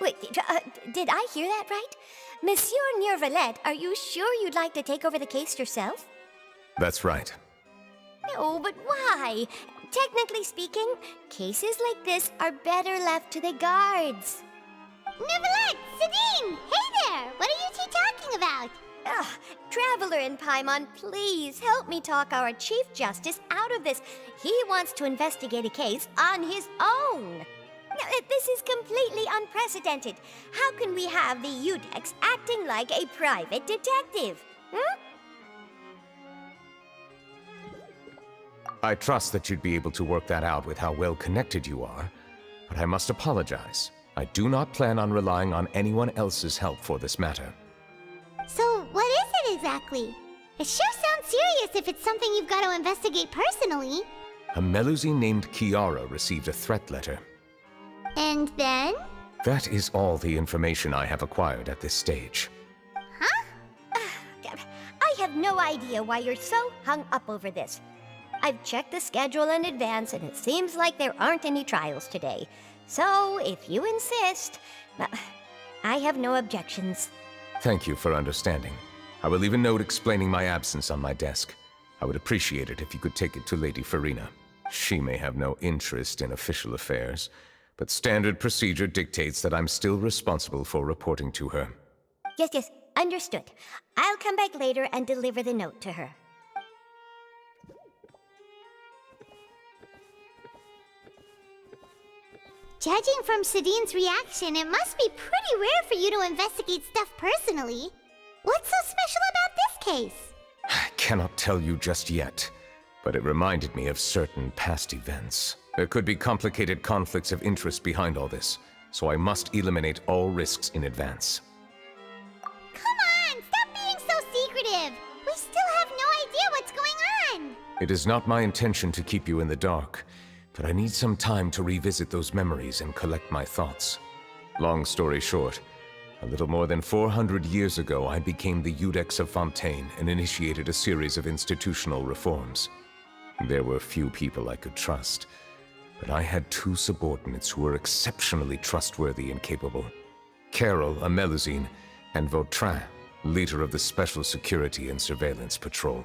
Wait, did I hear that right? Monsieur Neuvilette, are you sure you'd like to take over the case yourself? That's right. No, but why? Technically speaking, cases like this are better left to the guards. Neuvilette! Sidine! Hey there! What are you two talking about? Ugh, Traveler in Paimon, please help me talk our Chief Justice out of this. He wants to investigate a case on his own. Now, this is completely unprecedented. How can we have the Udex acting like a private detective? Hmm? I trust that you'd be able to work that out with how well connected you are, but I must apologize. I do not plan on relying on anyone else's help for this matter. So, what is it exactly? It sure sounds serious if it's something you've got to investigate personally. A Melusine named Kiara received a threat letter. And then? That is all the information I have acquired at this stage. Huh? I have no idea why you're so hung up over this. I've checked the schedule in advance, and it seems like there aren't any trials today. So, if you insist, I have no objections. Thank you for understanding. I will leave a note explaining my absence on my desk. I would appreciate it if you could take it to Lady Farina. She may have no interest in official affairs, but standard procedure dictates that I'm still responsible for reporting to her. Yes, understood. I'll come back later and deliver the note to her. Judging from Sidine's reaction, it must be pretty rare for you to investigate stuff personally. What's so special about this case? I cannot tell you just yet, but it reminded me of certain past events. There could be complicated conflicts of interest behind all this, so I must eliminate all risks in advance. Come on, stop being so secretive! We still have no idea what's going on! It is not my intention to keep you in the dark, but I need some time to revisit those memories and collect my thoughts. Long story short, a little more than 400 years ago, I became the Udex of Fontaine and initiated a series of institutional reforms. There were few people I could trust, but I had two subordinates who were exceptionally trustworthy and capable. Carol, a Melusine, and Vautrin, leader of the Special Security and Surveillance Patrol.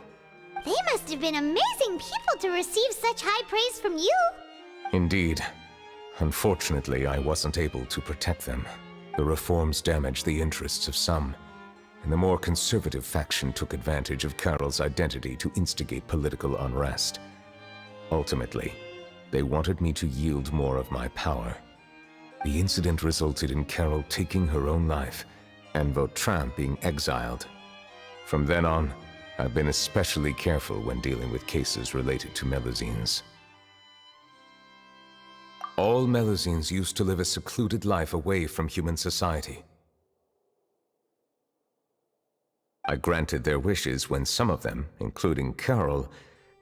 They must have been amazing people to receive such high praise from you! Indeed. Unfortunately, I wasn't able to protect them. The reforms damaged the interests of some, and the more conservative faction took advantage of Carol's identity to instigate political unrest. Ultimately, they wanted me to yield more of my power. The incident resulted in Carol taking her own life, and Vautrin being exiled. From then on, I've been especially careful when dealing with cases related to Melusines. All Melusines used to live a secluded life away from human society. I granted their wishes when some of them, including Carol,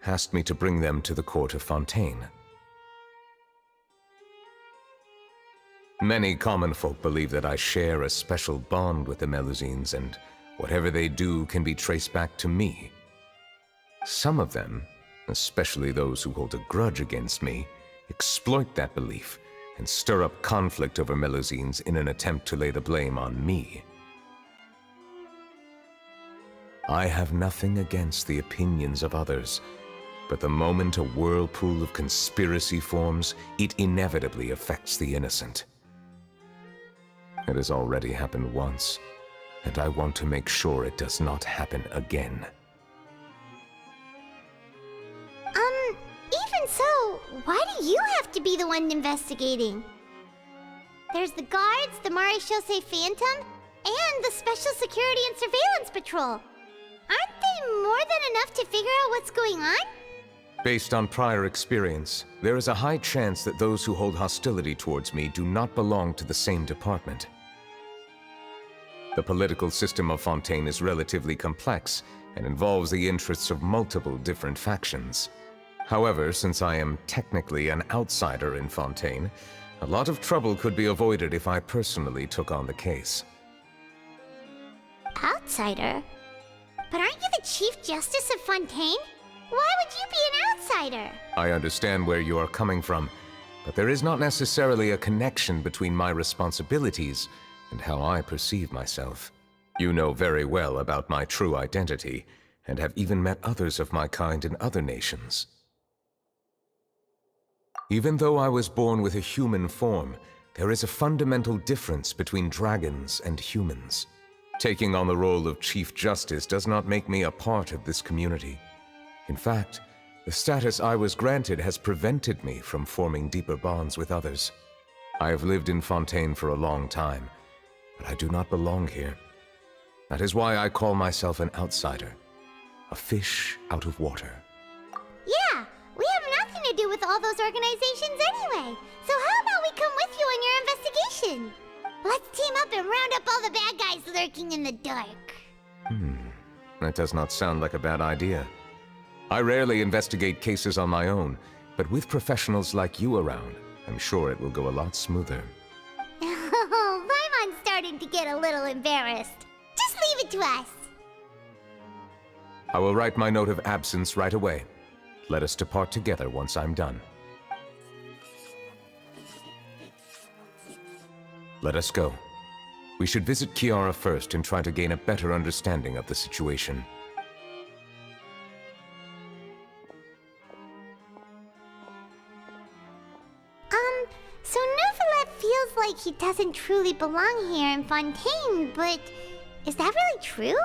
asked me to bring them to the court of Fontaine. Many common folk believe that I share a special bond with the Melusines, and whatever they do can be traced back to me. Some of them, especially those who hold a grudge against me, exploit that belief and stir up conflict over Melusines in an attempt to lay the blame on me. I have nothing against the opinions of others, but the moment a whirlpool of conspiracy forms, it inevitably affects the innocent. It has already happened once, and I want to make sure it does not happen again. Even so, why do you have to be the one investigating? There's the guards, the Maréchaussée Phantom, and the Special Security and Surveillance Patrol. Aren't they more than enough to figure out what's going on? Based on prior experience, there is a high chance that those who hold hostility towards me do not belong to the same department. The political system of Fontaine is relatively complex and involves the interests of multiple different factions. However, since I am technically an outsider in Fontaine, a lot of trouble could be avoided if I personally took on the case. Outsider? But aren't you the Chief Justice of Fontaine? Why would you be an outsider? I understand where you are coming from, but there is not necessarily a connection between my responsibilities and how I perceive myself. You know very well about my true identity, and have even met others of my kind in other nations. Even though I was born with a human form, there is a fundamental difference between dragons and humans. Taking on the role of Chief Justice does not make me a part of this community. In fact, the status I was granted has prevented me from forming deeper bonds with others. I have lived in Fontaine for a long time, but I do not belong here. That is why I call myself an outsider, a fish out of water. Yeah, we have nothing to do with all those organizations anyway. So how about we come with you on your investigation? Let's team up and round up all the bad guys lurking in the dark. That does not sound like a bad idea. I rarely investigate cases on my own, but with professionals like you around, I'm sure it will go a lot smoother. Oh, Paimon's starting to get a little embarrassed. Just leave it to us. I will write my note of absence right away. Let us depart together once I'm done. Let us go. We should visit Kiara first and try to gain a better understanding of the situation. So Neuvilette feels like he doesn't truly belong here in Fontaine, but is that really true?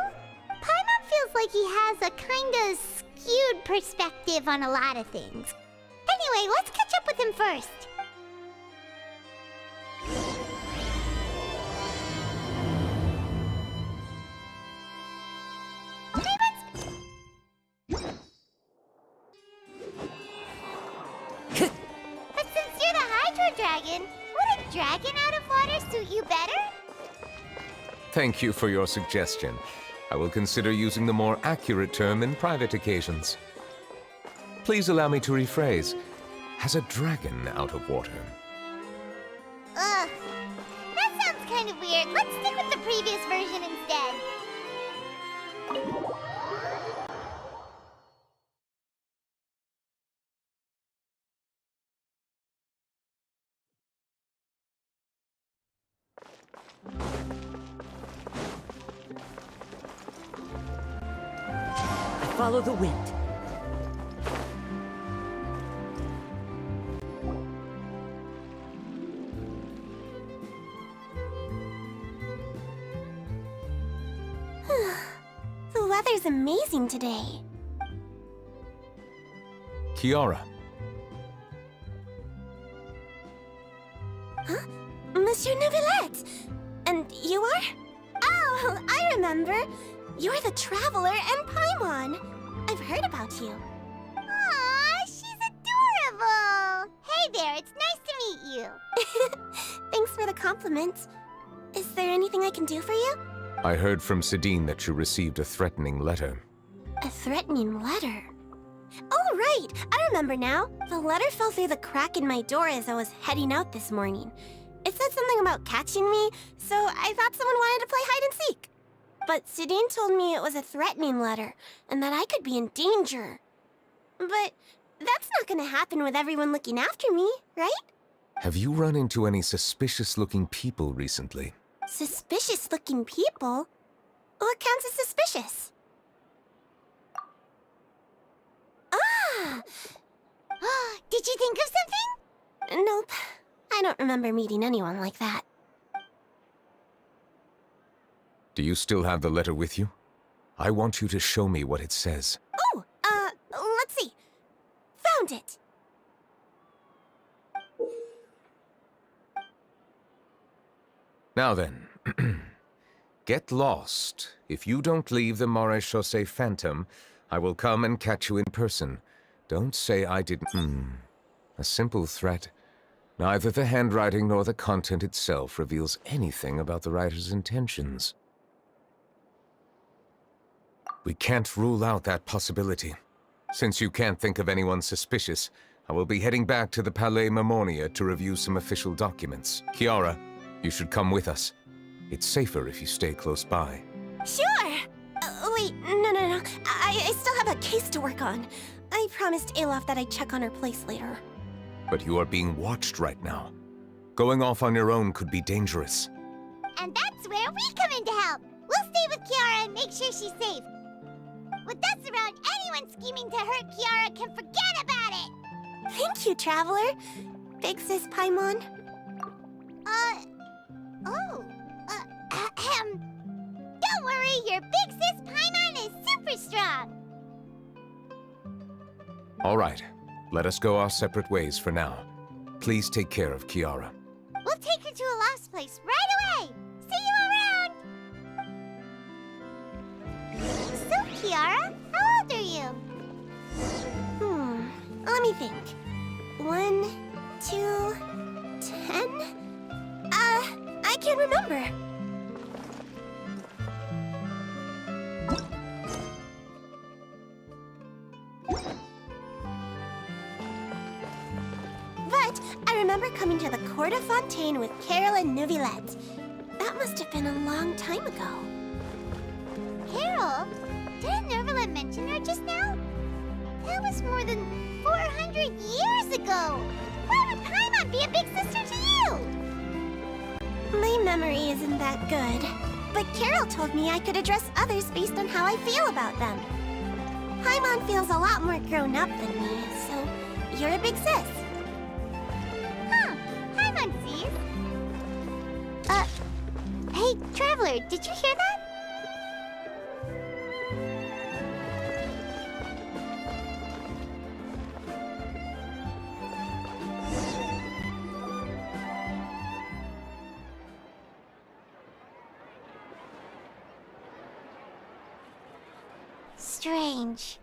Paimon feels like he has a kinda skewed perspective on a lot of things. Anyway, let's catch up with him first. But since you're the Hydro Dragon, would a dragon out of water suit you better? Thank you for your suggestion. I will consider using the more accurate term in private occasions. Please allow me to rephrase. Has a dragon out of water? Ugh. That sounds kind of weird. Let's stick with the previous version instead. Follow the wind. The weather's amazing today. Kiara. Huh? Monsieur Neuvilette! And you are? Oh, I remember. You're the Traveler and Paimon. I've heard about you. Aw, she's adorable. Hey there, it's nice to meet you. Thanks for the compliment. Is there anything I can do for you? I heard from Sidine that you received a threatening letter. A threatening letter? Oh, right! I remember now. The letter fell through the crack in my door as I was heading out this morning. It said something about catching me, so I thought someone wanted to play hide and seek. But Sidine told me it was a threatening letter, and that I could be in danger. But that's not gonna happen with everyone looking after me, right? Have you run into any suspicious-looking people recently? Suspicious-looking people? What counts as suspicious? Ah! Did you think of something? Nope. I don't remember meeting anyone like that. Do you still have the letter with you? I want you to show me what it says. Oh, let's see. Found it. Now then, get lost. If you don't leave the Maréchaussée Phantom, I will come and catch you in person. Don't say I didn't. A simple threat. Neither the handwriting nor the content itself reveals anything about the writer's intentions. We can't rule out that possibility. Since you can't think of anyone suspicious, I will be heading back to the Palais Mermonia to review some official documents. Kiara, you should come with us. It's safer if you stay close by. Sure! Wait, no. I still have a case to work on. I promised Alof that I'd check on her place later. but you are being watched right now. Going off on your own could be dangerous. And that's where we come in to help. We'll stay with Kiara and make sure she's safe. With us around, anyone scheming to hurt Kiara can forget about it! Thank you, Traveler. Big Sis Paimon. Don't worry, your Big Sis Paimon is super strong! All right, let us go our separate ways for now. Please take care of Kiara. We'll take her to a lost place right away! See you around! So, Kiara, how old are you? Let me think. 1, 2, 10? I can't remember. But I remember coming to the Court of Fontaine with Carol and Neuvilette. That must have been a long time ago. Carol? Didn't Neuvilette mention her just now? That was more than 400 years ago! Why would Paimon be a big sister to you? My memory isn't that good, but Carol told me I could address others based on how I feel about them. Paimon feels a lot more grown up than me, so you're a big sis. Huh, Paimon sees. Hey, Traveler, did you hear that? Strange.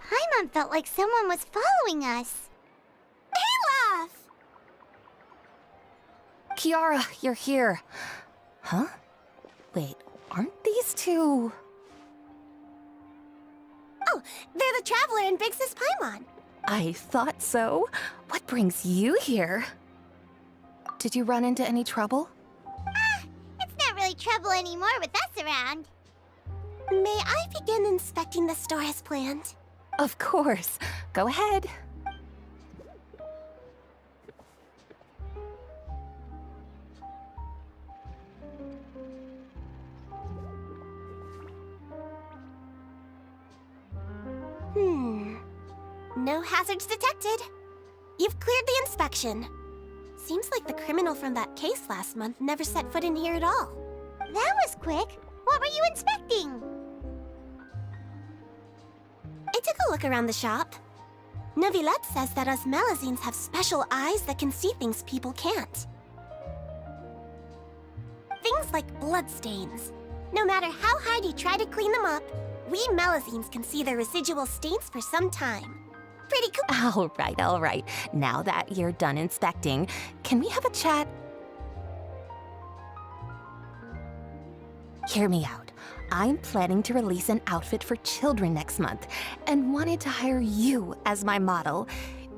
Paimon felt like someone was following us. Olaf! Kiara, you're here. Huh? Wait, aren't these two... Oh, they're the Traveler and Big Sis Paimon. I thought so. What brings you here? Did you run into any trouble? It's not really trouble anymore with us around. May I begin inspecting the store as planned? Of course. Go ahead. No hazards detected. You've cleared the inspection. Seems like the criminal from that case last month never set foot in here at all. That was quick. What were you inspecting? I took a look around the shop. Neuvilette says that us Melazines have special eyes that can see things people can't. Things like bloodstains. No matter how hard you try to clean them up, we Melazines can see the residual stains for some time. Pretty cool. All right. Now that you're done inspecting, can we have a chat? Hear me out. I'm planning to release an outfit for children next month and wanted to hire you as my model.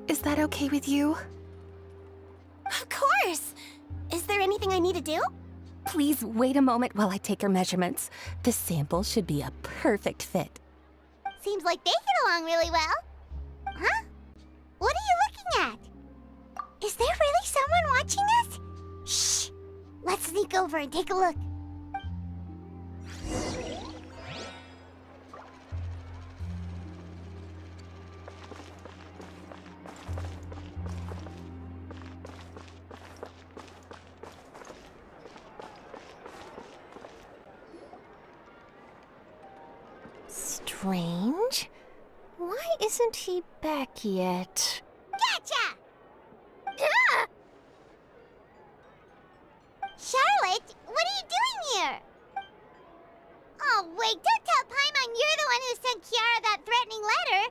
Is that okay with you? Of course! Is there anything I need to do? Please wait a moment while I take your measurements. The sample should be a perfect fit. Seems like they get along really well. Huh? What are you looking at? Is there really someone watching us? Shh! Let's sneak over and take a look. Strange. Why isn't he back yet? Gotcha! Ah! Charlotte, what are you doing here? Oh, wait, don't tell Paimon you're the one who sent Kiara that threatening letter.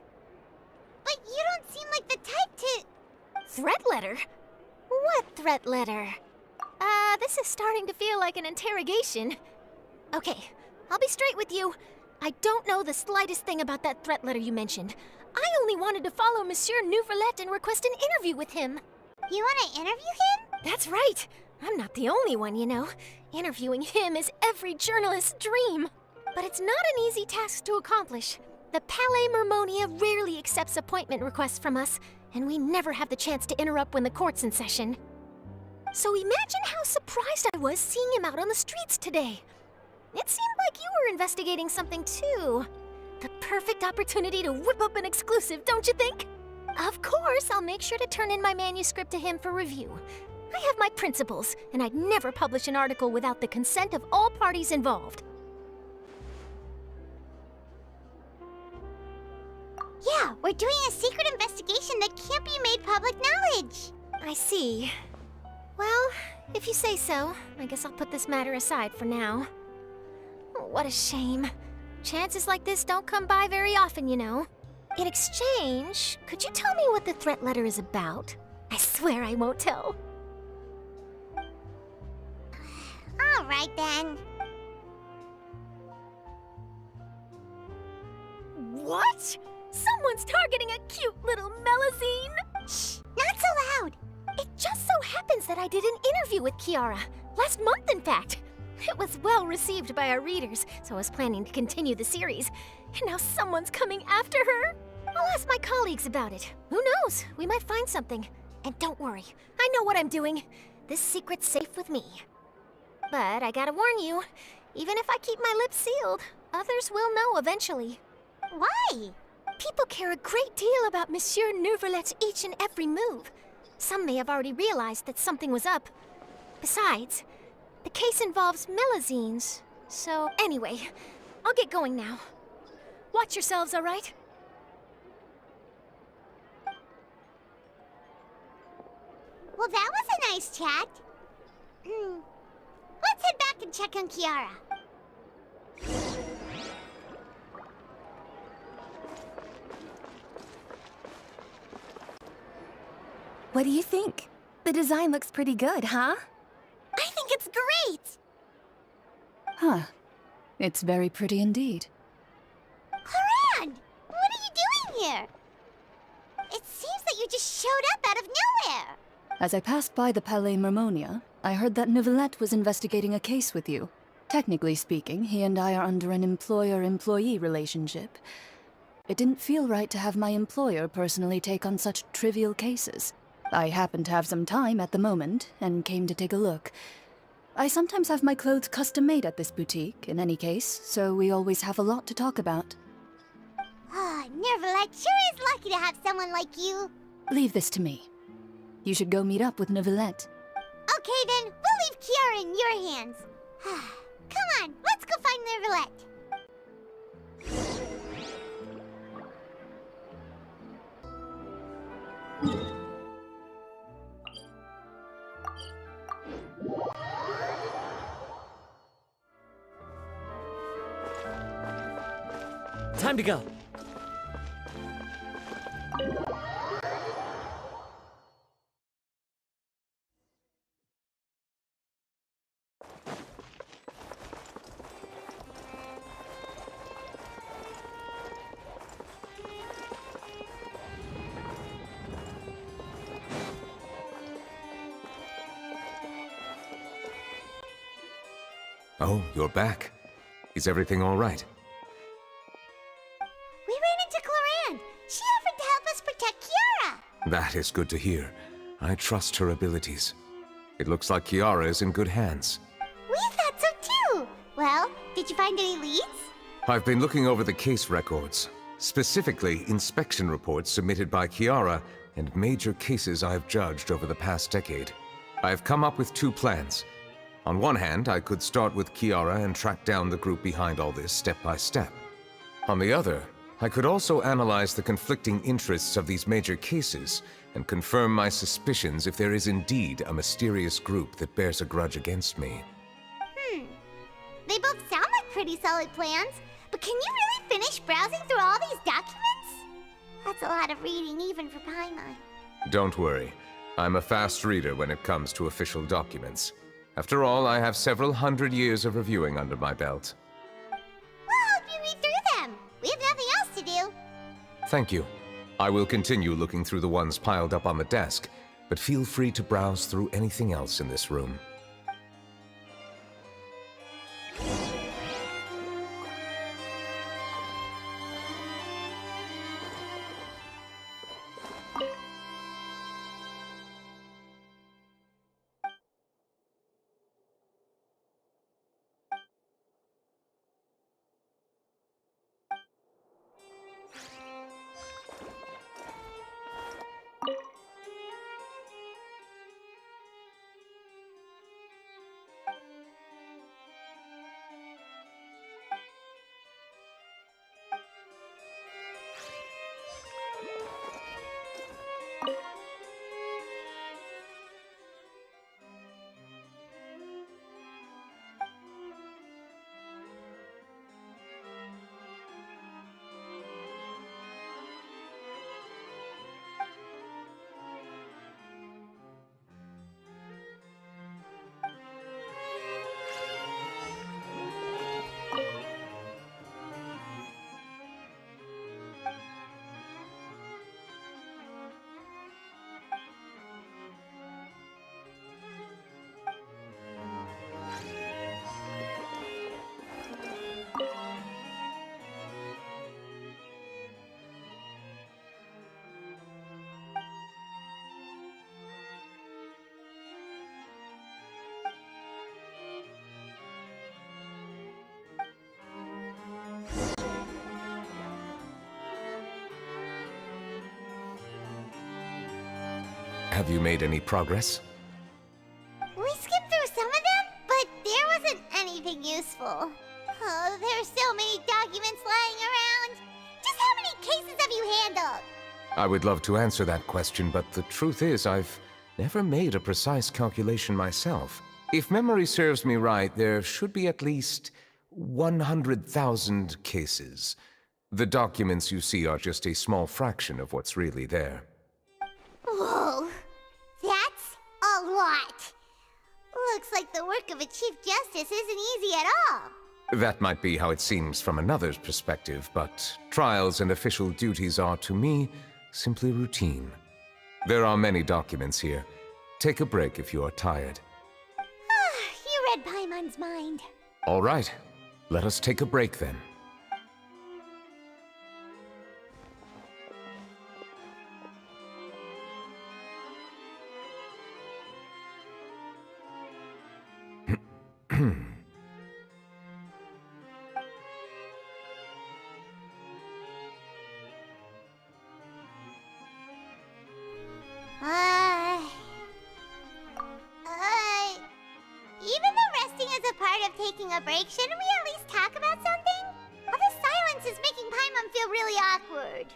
But you don't seem like the type to... Threat letter? What threat letter? This is starting to feel like an interrogation. Okay, I'll be straight with you. I don't know the slightest thing about that threat letter you mentioned. I only wanted to follow Monsieur Neuvilette and request an interview with him. You want to interview him? That's right. I'm not the only one, you know. Interviewing him is every journalist's dream. But it's not an easy task to accomplish. The Palais Mermonia rarely accepts appointment requests from us, and we never have the chance to interrupt when the court's in session. So imagine how surprised I was seeing him out on the streets today. It seemed like you were investigating something too. The perfect opportunity to whip up an exclusive, don't you think? Of course, I'll make sure to turn in my manuscript to him for review. I have my principles, and I'd never publish an article without the consent of all parties involved. Yeah, we're doing a secret investigation that can't be made public knowledge. I see. Well, if you say so, I guess I'll put this matter aside for now. Oh, what a shame. Chances like this don't come by very often, you know. In exchange, could you tell me what the threat letter is about? I swear I won't tell. All right, then. What? Someone's targeting a cute little Melazine? Shh, not so loud. It just so happens that I did an interview with Kiara. Last month, in fact. It was well received by our readers, so I was planning to continue the series. And now someone's coming after her? I'll ask my colleagues about it. Who knows? We might find something. And don't worry, I know what I'm doing. This secret's safe with me. But I gotta warn you, even if I keep my lips sealed, others will know eventually. Why? People care a great deal about Monsieur Neuvilette's each and every move. Some may have already realized that something was up. Besides, the case involves Melazines. So anyway, I'll get going now. Watch yourselves, all right? Well, that was a nice chat. Let's head back and check on Kiara. What do you think? The design looks pretty good, huh? I think it's great! Huh. It's very pretty indeed. Clorinde! What are you doing here? It seems that you just showed up out of nowhere. As I passed by the Palais Mermonia, I heard that Neuvilette was investigating a case with you. Technically speaking, he and I are under an employer-employee relationship. It didn't feel right to have my employer personally take on such trivial cases. I happened to have some time at the moment, and came to take a look. I sometimes have my clothes custom-made at this boutique, in any case, so we always have a lot to talk about. Neuvilette sure is lucky to have someone like you. Leave this to me. You should go meet up with Neuvilette. Okay then, we'll leave Kiara in your hands. Come on, let's go find Neuvilette. Time to go. Oh, you're back. Is everything all right? We ran into Clorinde. She offered to help us protect Kiara. That is good to hear. I trust her abilities. It looks like Kiara is in good hands. We thought so too. Well, did you find any leads? I've been looking over the case records, specifically inspection reports submitted by Kiara and major cases I've judged over the past decade. I've come up with two plans. On one hand, I could start with Kiara and track down the group behind all this step by step. On the other, I could also analyze the conflicting interests of these major cases and confirm my suspicions if there is indeed a mysterious group that bears a grudge against me. They both sound like pretty solid plans, but can you really finish browsing through all these documents? That's a lot of reading even for Paimon. Don't worry. I'm a fast reader when it comes to official documents. After all, I have several hundred years of reviewing under my belt. We'll help you read through them. We have nothing else to do. Thank you. I will continue looking through the ones piled up on the desk, but feel free to browse through anything else in this room. Have you made any progress? We skimmed through some of them, but there wasn't anything useful. Oh, there are so many documents lying around. Just how many cases have you handled? I would love to answer that question, but the truth is I've never made a precise calculation myself. If memory serves me right, there should be at least 100,000 cases. The documents you see are just a small fraction of what's really there. Whoa, that's a lot. Looks like the work of a Chief Justice isn't easy at all. That might be how it seems from another's perspective, but trials and official duties are, to me, simply routine. There are many documents here. Take a break if you are tired. You read Paimon's mind. All right, let us take a break then. Even though resting is a part of taking a break, shouldn't we at least talk about something? All this silence is making Paimon feel really awkward.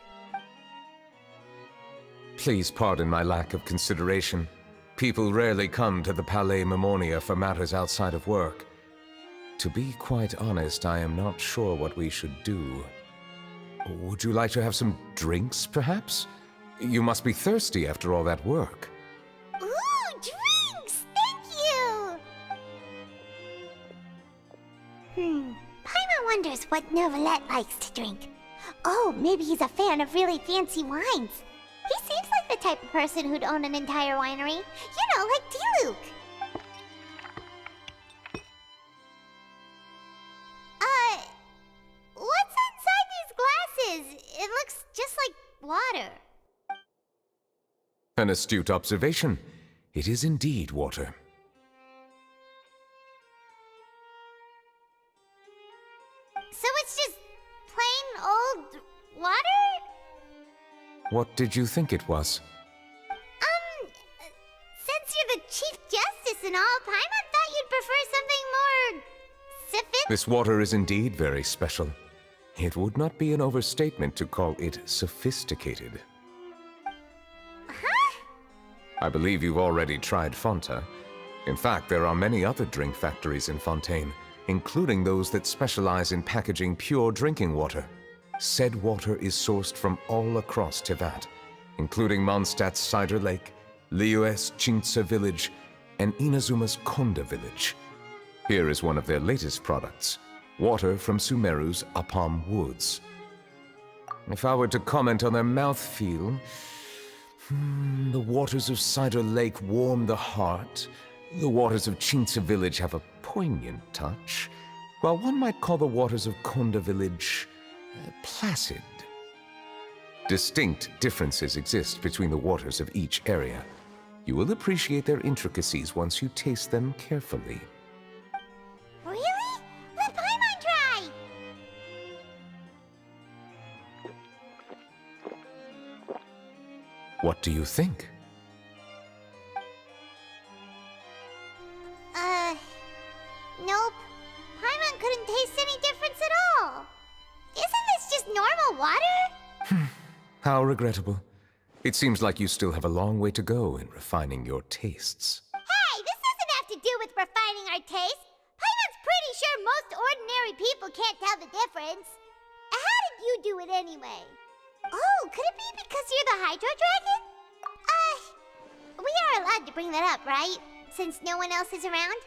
Please pardon my lack of consideration. People rarely come to the Palais Mermonia for matters outside of work. To be quite honest, I am not sure what we should do. Would you like to have some drinks, perhaps? You must be thirsty after all that work. Ooh, drinks! Thank you! Paimon wonders what Neuvilette likes to drink. Oh, maybe he's a fan of really fancy wines. He seems like the type of person who'd own an entire winery. You know, like D-Luke. What's inside these glasses? It looks just like water. An astute observation. It is indeed water. So it's just plain old water? What did you think it was? Since you're the Chief Justice and all, Paimon thought you'd prefer something more sophisticated. This water is indeed very special. It would not be an overstatement to call it sophisticated. Huh? I believe you've already tried Fonta. In fact, there are many other drink factories in Fontaine, including those that specialize in packaging pure drinking water. Said water is sourced from all across Tevat, including Mondstadt's Cider Lake, Liyue's Chintsa Village, and Inazuma's Konda Village. Here is one of their latest products, water from Sumeru's Apam Woods. If I were to comment on their mouthfeel, the waters of Cider Lake warm the heart, the waters of Chintsa Village have a poignant touch, while one might call the waters of Konda Village placid. Distinct differences exist between the waters of each area. You will appreciate their intricacies once you taste them carefully. Really? Let Paimon try! What do you think? Nope. Paimon couldn't taste any difference at all. Isn't this just normal water? How regrettable. It seems like you still have a long way to go in refining your tastes. Hey, this doesn't have to do with refining our taste. Paimon's pretty sure most ordinary people can't tell the difference. How did you do it anyway? Oh, could it be because you're the Hydro Dragon? We are allowed to bring that up, right? Since no one else is around?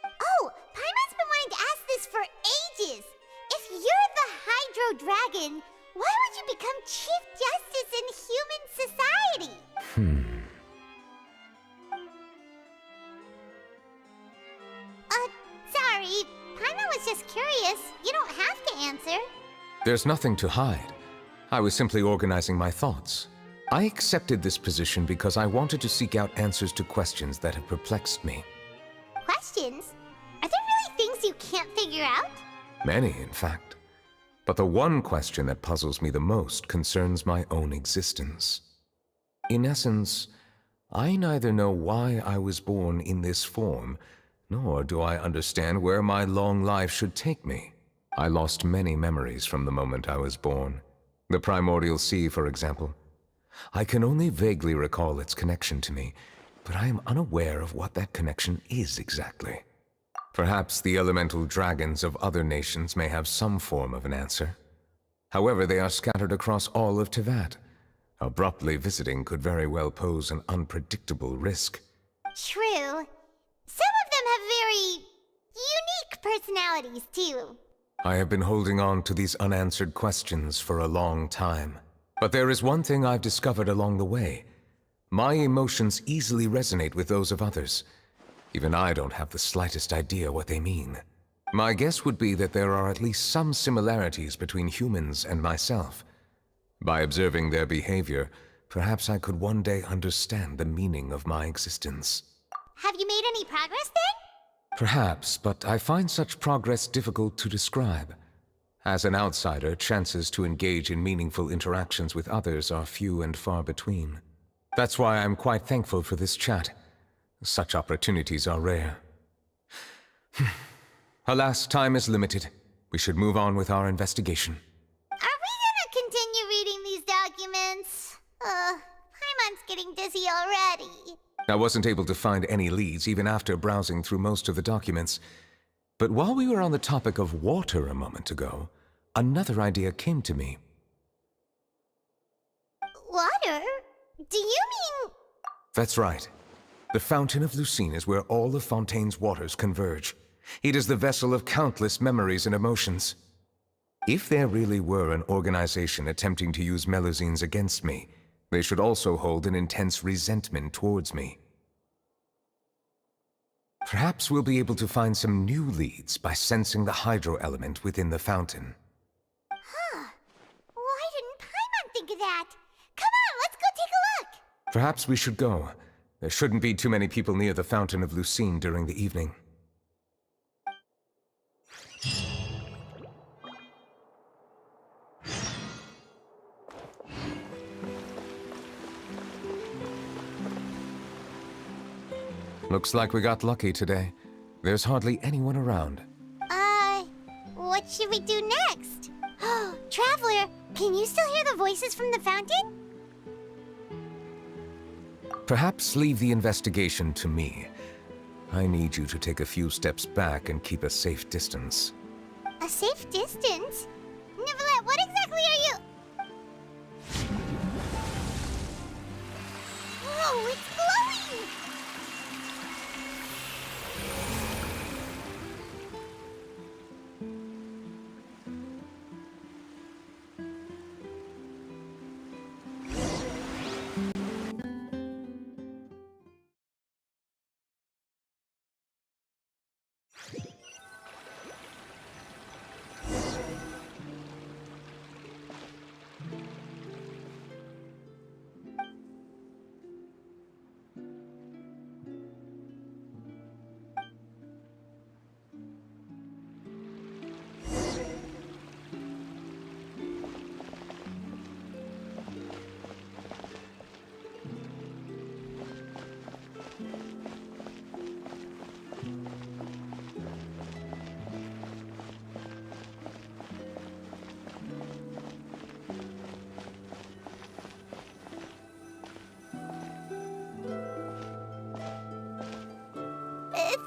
Oh, Paimon's been wanting to ask this for ages. If you're the Hydro Dragon, why would you become Chief Justice in human society? Sorry. Paimon was just curious. You don't have to answer. There's nothing to hide. I was simply organizing my thoughts. I accepted this position because I wanted to seek out answers to questions that have perplexed me. Questions? Are there really things you can't figure out? Many, in fact. But the one question that puzzles me the most concerns my own existence. In essence, I neither know why I was born in this form, nor do I understand where my long life should take me. I lost many memories from the moment I was born. The primordial sea, for example. I can only vaguely recall its connection to me, but I am unaware of what that connection is exactly. Perhaps the elemental dragons of other nations may have some form of an answer. However, they are scattered across all of Teyvat. Abruptly visiting could very well pose an unpredictable risk. True. Some of them have very unique personalities, too. I have been holding on to these unanswered questions for a long time. But there is one thing I've discovered along the way. My emotions easily resonate with those of others. Even I don't have the slightest idea what they mean. My guess would be that there are at least some similarities between humans and myself. By observing their behavior, perhaps I could one day understand the meaning of my existence. Have you made any progress then? Perhaps, but I find such progress difficult to describe. As an outsider, chances to engage in meaningful interactions with others are few and far between. That's why I'm quite thankful for this chat. Such opportunities are rare. Alas, time is limited. We should move on with our investigation. Are we gonna continue reading these documents? Paimon's getting dizzy already. I wasn't able to find any leads even after browsing through most of the documents. But while we were on the topic of water a moment ago, another idea came to me. Water? Do you mean... That's right. The Fountain of Lucine is where all of Fontaine's waters converge. It is the vessel of countless memories and emotions. If there really were an organization attempting to use Melusines against me, they should also hold an intense resentment towards me. Perhaps we'll be able to find some new leads by sensing the hydro element within the fountain. Huh. Why didn't Paimon think of that? Come on, let's go take a look! Perhaps we should go. There shouldn't be too many people near the Fountain of Lucine during the evening. Looks like we got lucky today. There's hardly anyone around. What should we do next? Oh, Traveler, can you still hear the voices from the fountain? Perhaps leave the investigation to me. I need you to take a few steps back and keep a safe distance. A safe distance? Neuvilette, what exactly are you... Whoa, it's glowing!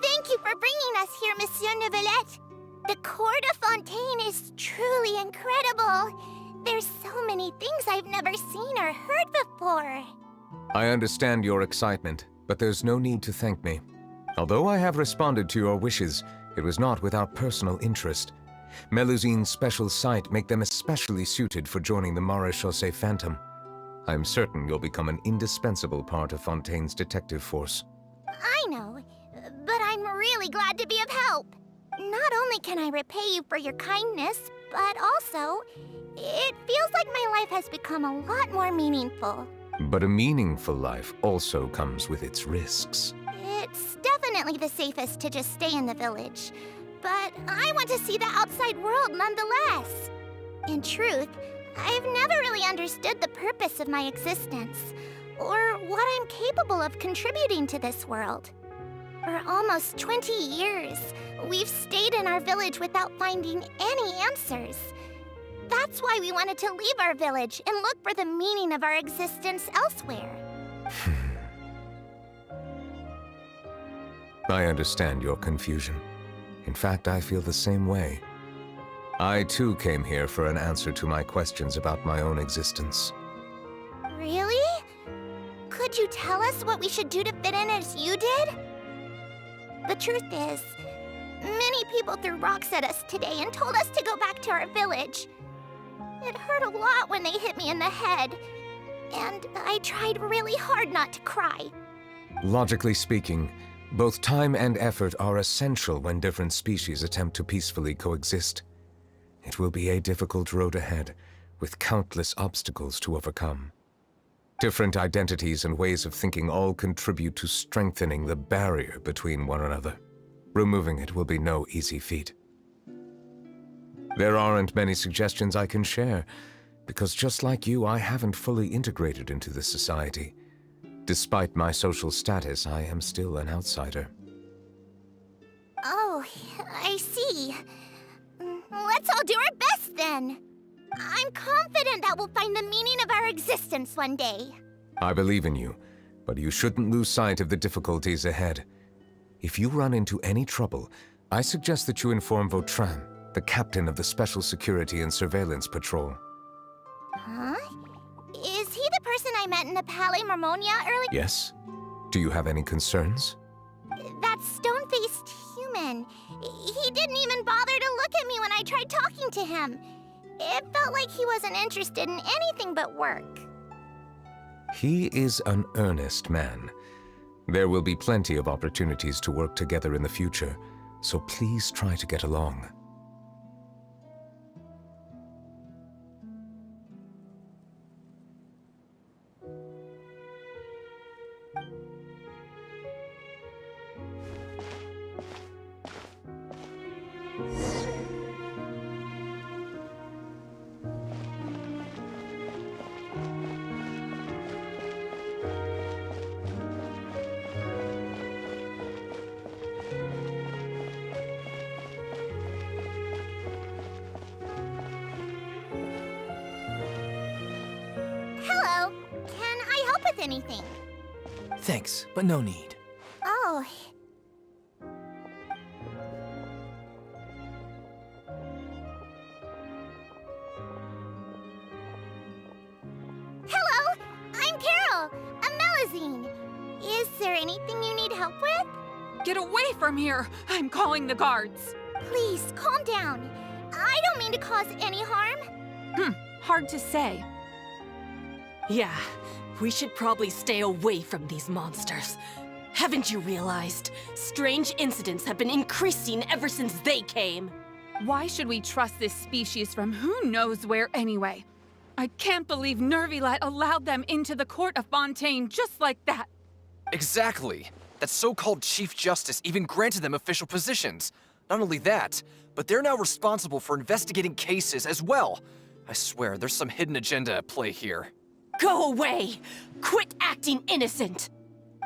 Thank you for bringing us here, Monsieur Neuvilette. The Court of Fontaine is truly incredible. There's so many things I've never seen or heard before. I understand your excitement, but there's no need to thank me. Although I have responded to your wishes, it was not without personal interest. Melusine's special sight make them especially suited for joining the Maréchaussée Phantom. I'm certain you'll become an indispensable part of Fontaine's detective force. I know, but I'm really glad to be of help. Not only can I repay you for your kindness, but also, it feels like my life has become a lot more meaningful. But a meaningful life also comes with its risks. It's definitely the safest to just stay in the village, but I want to see the outside world nonetheless. In truth, I've never really understood the purpose of my existence. or what I'm capable of contributing to this world. For almost 20 years, we've stayed in our village without finding any answers. That's why we wanted to leave our village and look for the meaning of our existence elsewhere. I understand your confusion. In fact, I feel the same way. I too came here for an answer to my questions about my own existence. Really? Could you tell us what we should do to fit in as you did? The truth is, many people threw rocks at us today and told us to go back to our village. It hurt a lot when they hit me in the head, and I tried really hard not to cry. Logically speaking, both time and effort are essential when different species attempt to peacefully coexist. It will be a difficult road ahead, with countless obstacles to overcome. Different identities and ways of thinking all contribute to strengthening the barrier between one another. Removing it will be no easy feat. There aren't many suggestions I can share, because just like you, I haven't fully integrated into this society. Despite my social status, I am still an outsider. Oh, I see. Let's all do our best then. I'm confident that we'll find the meaning of our existence one day. I believe in you, but you shouldn't lose sight of the difficulties ahead. If you run into any trouble, I suggest that you inform Ro&Francy, the captain of the Special Security and Surveillance Patrol. Huh? Is he the person I met in the Palais Marmonia earlier? Yes? Do you have any concerns? That stone-faced human. He didn't even bother to look at me when I tried talking to him. It felt like he wasn't interested in anything but work. He is an earnest man. There will be plenty of opportunities to work together in the future, so please try to get along. Hello. Can I help with anything? Thanks, but no need. Oh. Hello, I'm Carol, a Melazine. Is there anything you need help with? Get away from here! I'm calling the guards! Please, calm down. I don't mean to cause any harm. Hard to say. Yeah, we should probably stay away from these monsters. Haven't you realized? Strange incidents have been increasing ever since they came. Why should we trust this species from who knows where anyway? I can't believe Neuvilette allowed them into the court of Fontaine just like that. Exactly! That so-called Chief Justice even granted them official positions. Not only that, but they're now responsible for investigating cases as well. I swear, there's some hidden agenda at play here. Go away! Quit acting innocent!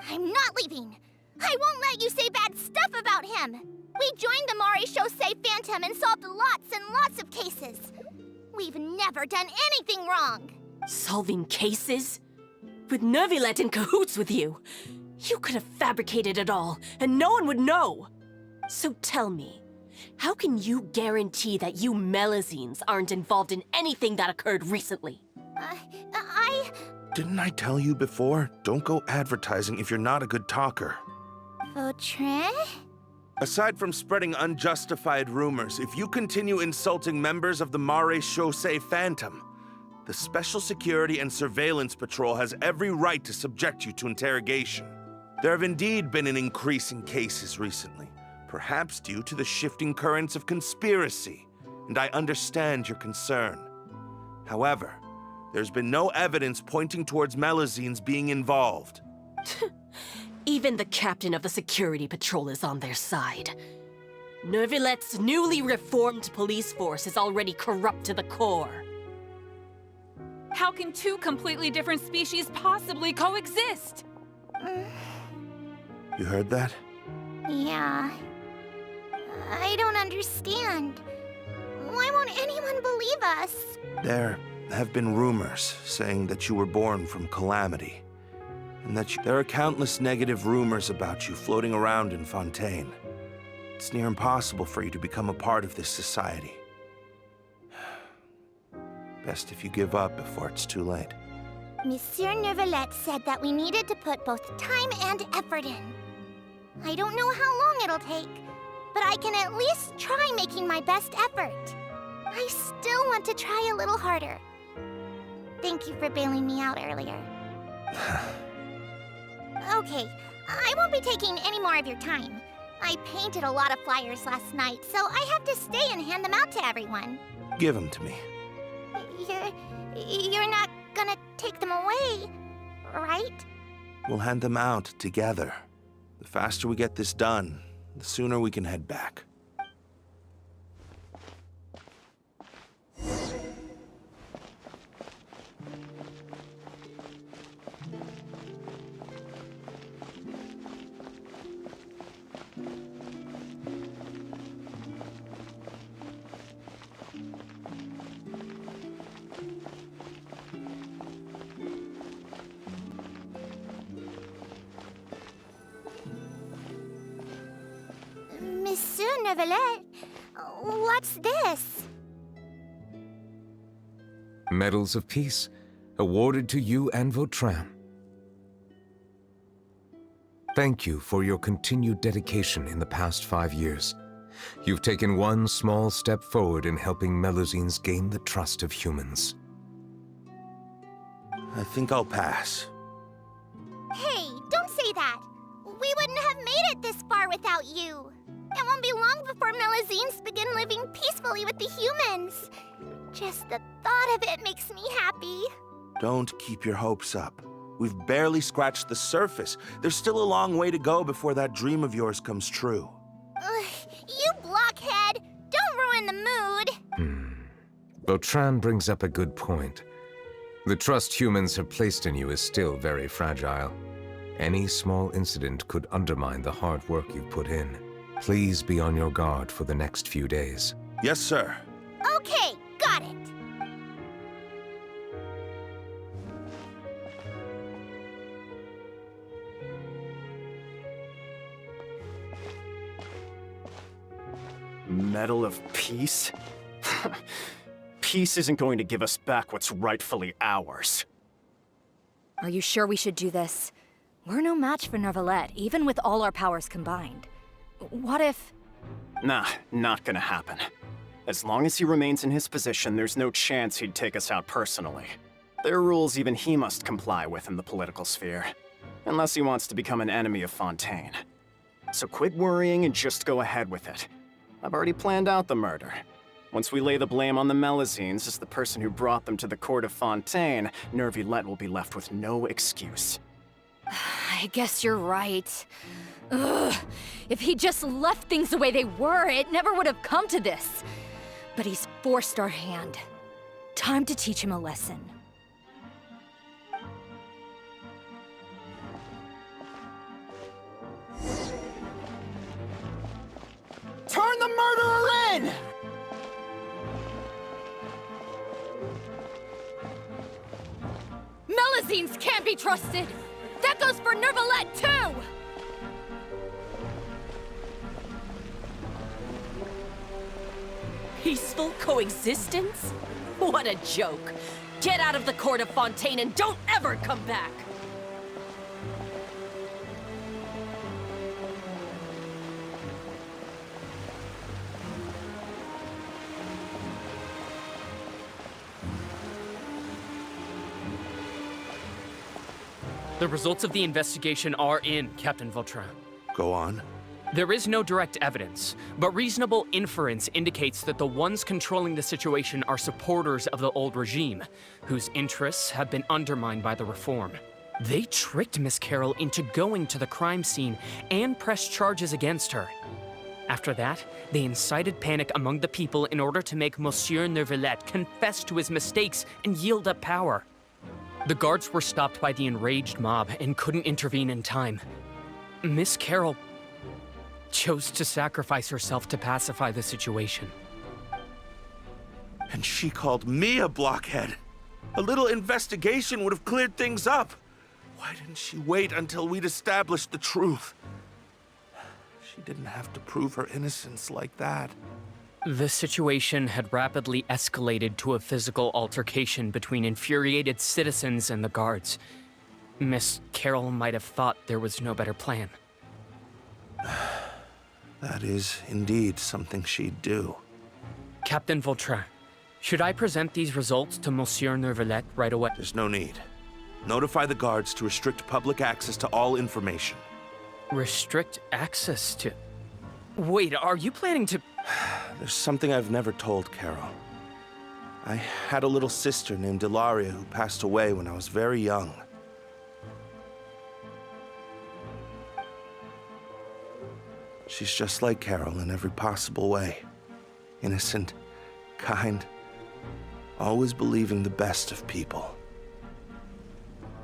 I'm not leaving. I won't let you say bad stuff about him. We joined the Maréchaussée Phantom and solved lots and lots of cases. We've never done anything wrong. Solving cases? With Neuvilette in cahoots with you? You could have fabricated it all, and no one would know. So tell me, how can you guarantee that you Melazines aren't involved in anything that occurred recently? Didn't I tell you before? Don't go advertising if you're not a good talker. Ro&Francy? Aside from spreading unjustified rumors, if you continue insulting members of the Maréchaussée Phantom, the Special Security and Surveillance Patrol has every right to subject you to interrogation. There have indeed been an increase in cases recently, perhaps due to the shifting currents of conspiracy, and I understand your concern. However, there's been no evidence pointing towards Melazines being involved. Even the captain of the security patrol is on their side. Neuvilette's newly reformed police force is already corrupt to the core. How can two completely different species possibly coexist? You heard that? Yeah. I don't understand. Why won't anyone believe us? There have been rumors saying that you were born from calamity, and that there are countless negative rumors about you floating around in Fontaine. It's near impossible for you to become a part of this society. Best if you give up before it's too late. Monsieur Neuvilette said that we needed to put both time and effort in. I don't know how long it'll take, but I can at least try making my best effort. I still want to try a little harder. Thank you for bailing me out earlier. Okay, I won't be taking any more of your time. I painted a lot of flyers last night, so I have to stay and hand them out to everyone. Give them to me. You're not gonna take them away, right? We'll hand them out together. The faster we get this done, the sooner we can head back. Monsieur Neuvilette, what's this? Medals of Peace, awarded to you and Vautrin. Thank you for your continued dedication in the past 5 years. You've taken one small step forward in helping Melusines gain the trust of humans. I think I'll pass. Hey, don't say that. We wouldn't have made it this far without you. It won't be long before Melusines begin living peacefully with the humans. Just the thought of it makes me happy. Don't keep your hopes up. We've barely scratched the surface. There's still a long way to go before that dream of yours comes true. Ugh, you blockhead! Don't ruin the mood! Vautrin brings up a good point. The trust humans have placed in you is still very fragile. Any small incident could undermine the hard work you've put in. Please be on your guard for the next few days. Yes, sir. Okay, got it. Medal of Peace? Peace isn't going to give us back what's rightfully ours. Are you sure we should do this? We're no match for Neuvilette, even with all our powers combined. What if... Nah, not gonna happen. As long as he remains in his position, there's no chance he'd take us out personally. There are rules even he must comply with in the political sphere. Unless he wants to become an enemy of Fontaine. So quit worrying and just go ahead with it. I've already planned out the murder. Once we lay the blame on the Melusines as the person who brought them to the court of Fontaine, Neuvilette will be left with no excuse. I guess you're right. Ugh. If he just left things the way they were, it never would have come to this. But he's forced our hand. Time to teach him a lesson. Turn the murderer in! Melusines can't be trusted! That goes for Neuvilette, too! Peaceful coexistence? What a joke. Get out of the court of Fontaine and don't ever come back! The results of the investigation are in, Captain Vautrin. Go on. There is no direct evidence, but reasonable inference indicates that the ones controlling the situation are supporters of the old regime, whose interests have been undermined by the reform. They tricked Miss Carroll into going to the crime scene and pressed charges against her. After that, they incited panic among the people in order to make Monsieur Neuvilette confess to his mistakes and yield up power. The guards were stopped by the enraged mob and couldn't intervene in time. Miss Carol chose to sacrifice herself to pacify the situation. And she called me a blockhead. A little investigation would have cleared things up. Why didn't she wait until we'd established the truth? She didn't have to prove her innocence like that. The situation had rapidly escalated to a physical altercation between infuriated citizens and the guards. Miss Carol might have thought there was no better plan. That is indeed something she'd do. Captain Vautrin, should I present these results to Monsieur Neuvilette right away? There's no need. Notify the guards to restrict public access to all information. Restrict access to... Wait, are you planning to... There's something I've never told Carol. I had a little sister named Ilaria who passed away when I was very young. She's just like Carol in every possible way. Innocent, kind, always believing the best of people.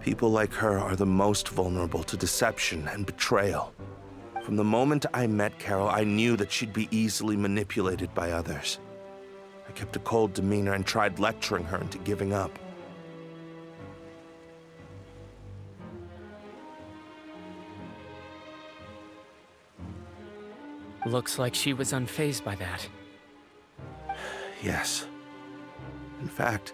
People like her are the most vulnerable to deception and betrayal. From the moment I met Carol, I knew that she'd be easily manipulated by others. I kept a cold demeanor and tried lecturing her into giving up. Looks like she was unfazed by that. Yes. In fact,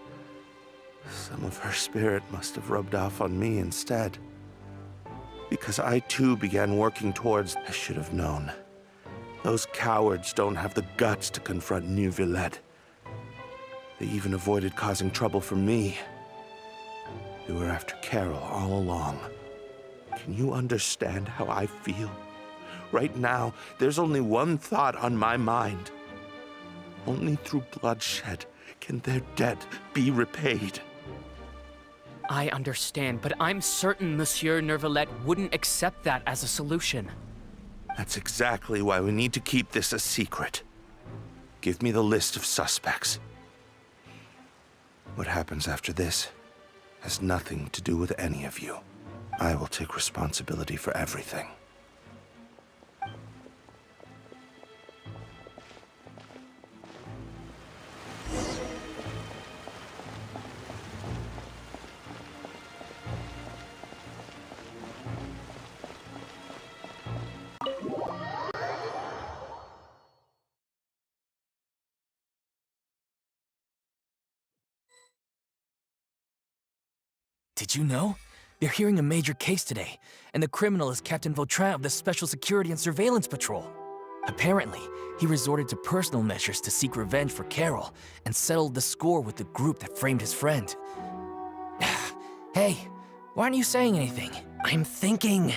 some of her spirit must have rubbed off on me instead. Because I too began working towards... I should have known. Those cowards don't have the guts to confront Neuvilette. They even avoided causing trouble for me. They were after Carol all along. Can you understand how I feel? Right now, there's only one thought on my mind. Only through bloodshed can their debt be repaid. I understand, but I'm certain Monsieur Neuvilette wouldn't accept that as a solution. That's exactly why we need to keep this a secret. Give me the list of suspects. What happens after this has nothing to do with any of you. I will take responsibility for everything. Did you know? They're hearing a major case today, and the criminal is Captain Vautrin of the Special Security and Surveillance Patrol. Apparently, he resorted to personal measures to seek revenge for Carol and settled the score with the group that framed his friend. Hey, why aren't you saying anything? I'm thinking...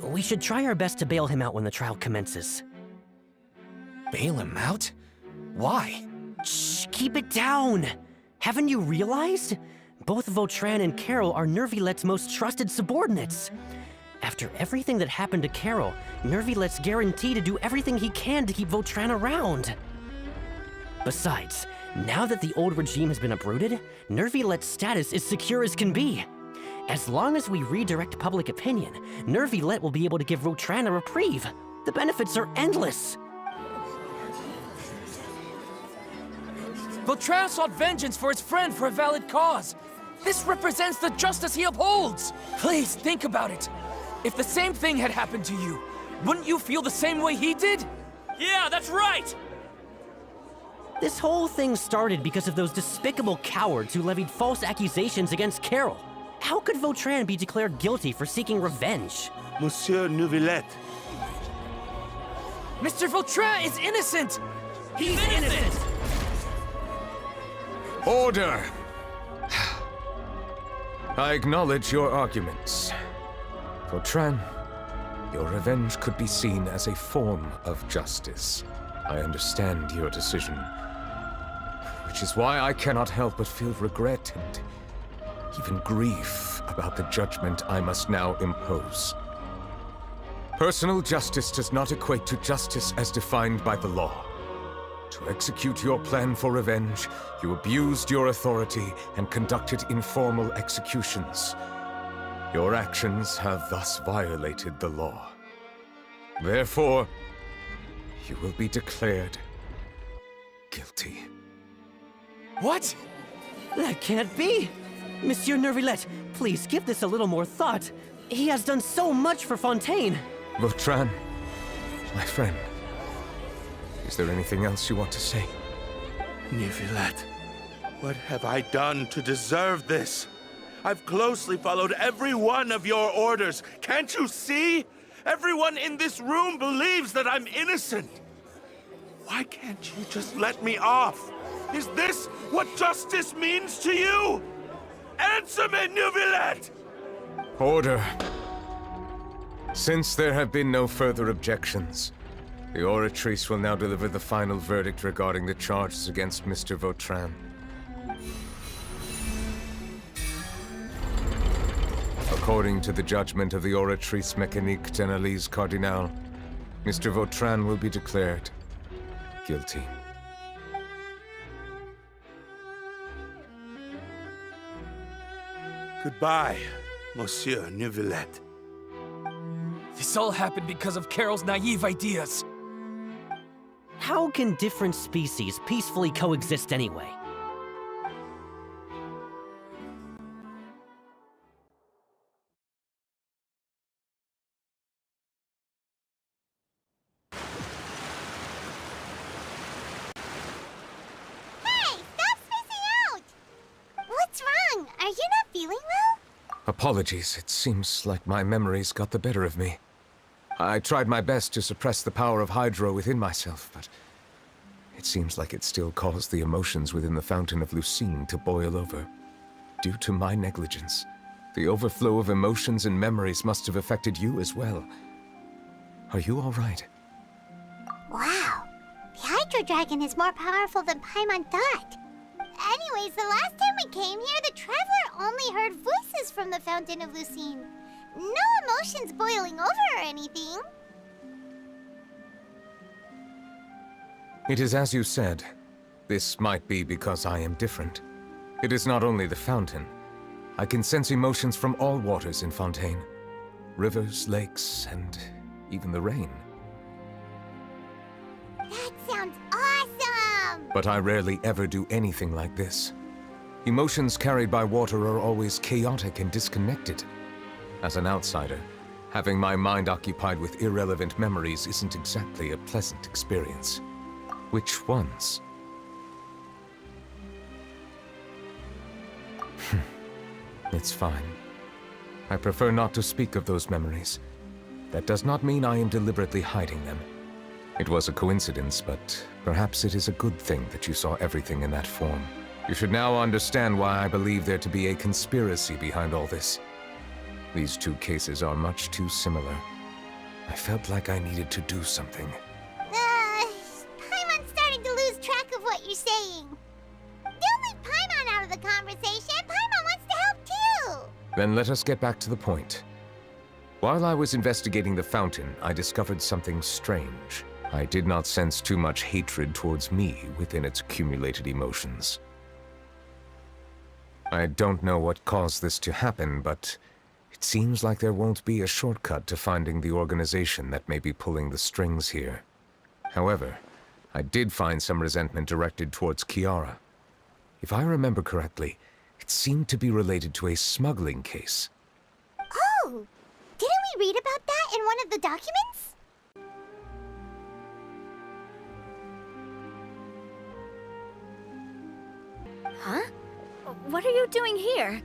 we should try our best to bail him out when the trial commences. Bail him out? Why? Shh, keep it down! Haven't you realized? Both Vautrin and Carol are Neuvilette's most trusted subordinates. After everything that happened to Carol, Neuvilette's guaranteed to do everything he can to keep Vautrin around. Besides, now that the old regime has been uprooted, Neuvilette's status is secure as can be. As long as we redirect public opinion, Neuvilette will be able to give Vautrin a reprieve. The benefits are endless. Vautrin sought vengeance for his friend for a valid cause. This represents the justice he upholds. Please think about it. If the same thing had happened to you, wouldn't you feel the same way he did? Yeah, that's right! This whole thing started because of those despicable cowards who levied false accusations against Carol. How could Vautrin be declared guilty for seeking revenge? Monsieur Neuvilette. Mr. Vautrin is innocent! He's innocent! Order! I acknowledge your arguments. Vautrin, your revenge could be seen as a form of justice. I understand your decision, which is why I cannot help but feel regret and even grief about the judgment I must now impose. Personal justice does not equate to justice as defined by the law. To execute your plan for revenge, you abused your authority and conducted informal executions. Your actions have thus violated the law. Therefore, you will be declared guilty. What? That can't be! Monsieur Neuvilette, please give this a little more thought. He has done so much for Fontaine. Vautrin, my friend, is there anything else you want to say? Neuvilette, what have I done to deserve this? I've closely followed every one of your orders. Can't you see? Everyone in this room believes that I'm innocent. Why can't you just let me off? Is this what justice means to you? Answer me, Neuvilette! Order. Since there have been no further objections, the Oratrice will now deliver the final verdict regarding the charges against Mr. Vautrin. According to the judgment of the Oratrice Mécanique d'Analyse Cardinale, Mr. Vautrin will be declared guilty. Goodbye, Monsieur Neuvilette. This all happened because of Carol's naive ideas. How can different species peacefully coexist anyway? Apologies, it seems like my memories got the better of me. I tried my best to suppress the power of Hydro within myself, but it seems like it still caused the emotions within the Fountain of Lucine to boil over. Due to my negligence, the overflow of emotions and memories must have affected you as well. Are you all right? Wow. The Hydro Dragon is more powerful than Paimon thought. Anyways, the last time we came here, the Traveler only heard voices from the Fountain of Lucine. No emotions boiling over or anything. It is as you said. This might be because I am different. It is not only the fountain. I can sense emotions from all waters in Fontaine. Rivers, lakes, and even the rain. That sounds awesome! But I rarely ever do anything like this. Emotions carried by water are always chaotic and disconnected. As an outsider, having my mind occupied with irrelevant memories isn't exactly a pleasant experience. Which ones? It's fine. I prefer not to speak of those memories. That does not mean I am deliberately hiding them. It was a coincidence, but perhaps it is a good thing that you saw everything in that form. You should now understand why I believe there to be a conspiracy behind all this. These two cases are much too similar. I felt like I needed to do something. Paimon's starting to lose track of what you're saying. Don't leave Paimon out of the conversation. Paimon wants to help too. Then let us get back to the point. While I was investigating the fountain, I discovered something strange. I did not sense too much hatred towards me within its accumulated emotions. I don't know what caused this to happen, but it seems like there won't be a shortcut to finding the organization that may be pulling the strings here. However, I did find some resentment directed towards Kiara. If I remember correctly, it seemed to be related to a smuggling case. Oh! Didn't we read about that in one of the documents? Huh? What are you doing here?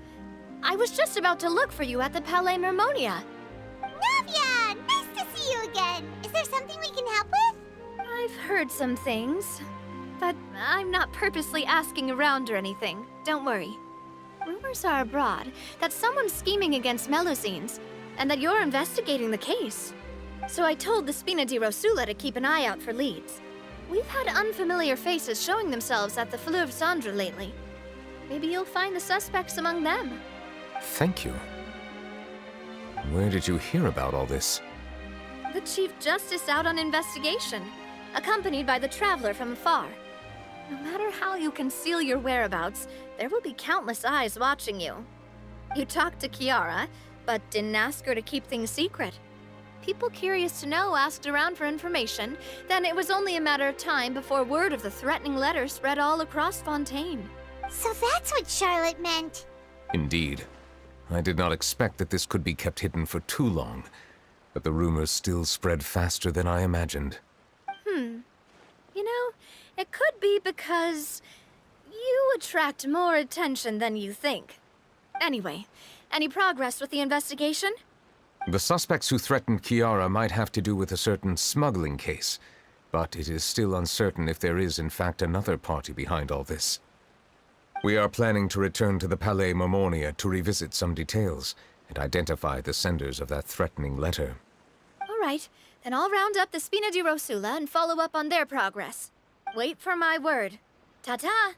I was just about to look for you at the Palais Mermonia. Navia! Nice to see you again! Is there something we can help with? I've heard some things, but I'm not purposely asking around or anything. Don't worry. Rumors are abroad that someone's scheming against Melusines, and that you're investigating the case. So I told the Spina di Rosula to keep an eye out for leads. We've had unfamiliar faces showing themselves at the Fleuve Cendre lately. Maybe you'll find the suspects among them. Thank you. Where did you hear about all this? The Chief Justice out on investigation, accompanied by the Traveler from afar. No matter how you conceal your whereabouts, there will be countless eyes watching you. You talked to Kiara, but didn't ask her to keep things secret. People curious to know asked around for information, then it was only a matter of time before word of the threatening letter spread all across Fontaine. So that's what Charlotte meant. Indeed. I did not expect that this could be kept hidden for too long, but the rumors still spread faster than I imagined. You know, it could be because you attract more attention than you think. Anyway, any progress with the investigation? The suspects who threatened Kiara might have to do with a certain smuggling case, but it is still uncertain if there is in fact another party behind all this. We are planning to return to the Palais Mermonia to revisit some details and identify the senders of that threatening letter. All right, then I'll round up the Spina di Rosula and follow up on their progress. Wait for my word. Ta-ta!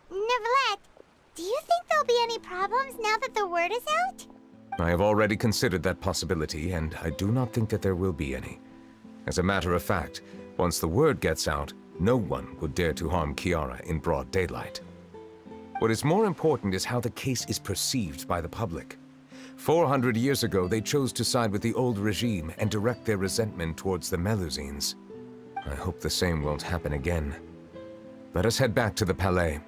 Neuvilette, do you think there'll be any problems now that the word is out? I have already considered that possibility, and I do not think that there will be any. As a matter of fact, once the word gets out, no one would dare to harm Kiara in broad daylight. What is more important is how the case is perceived by the public. 400 years ago, they chose to side with the old regime and direct their resentment towards the Melusines. I hope the same won't happen again. Let us head back to the Palais.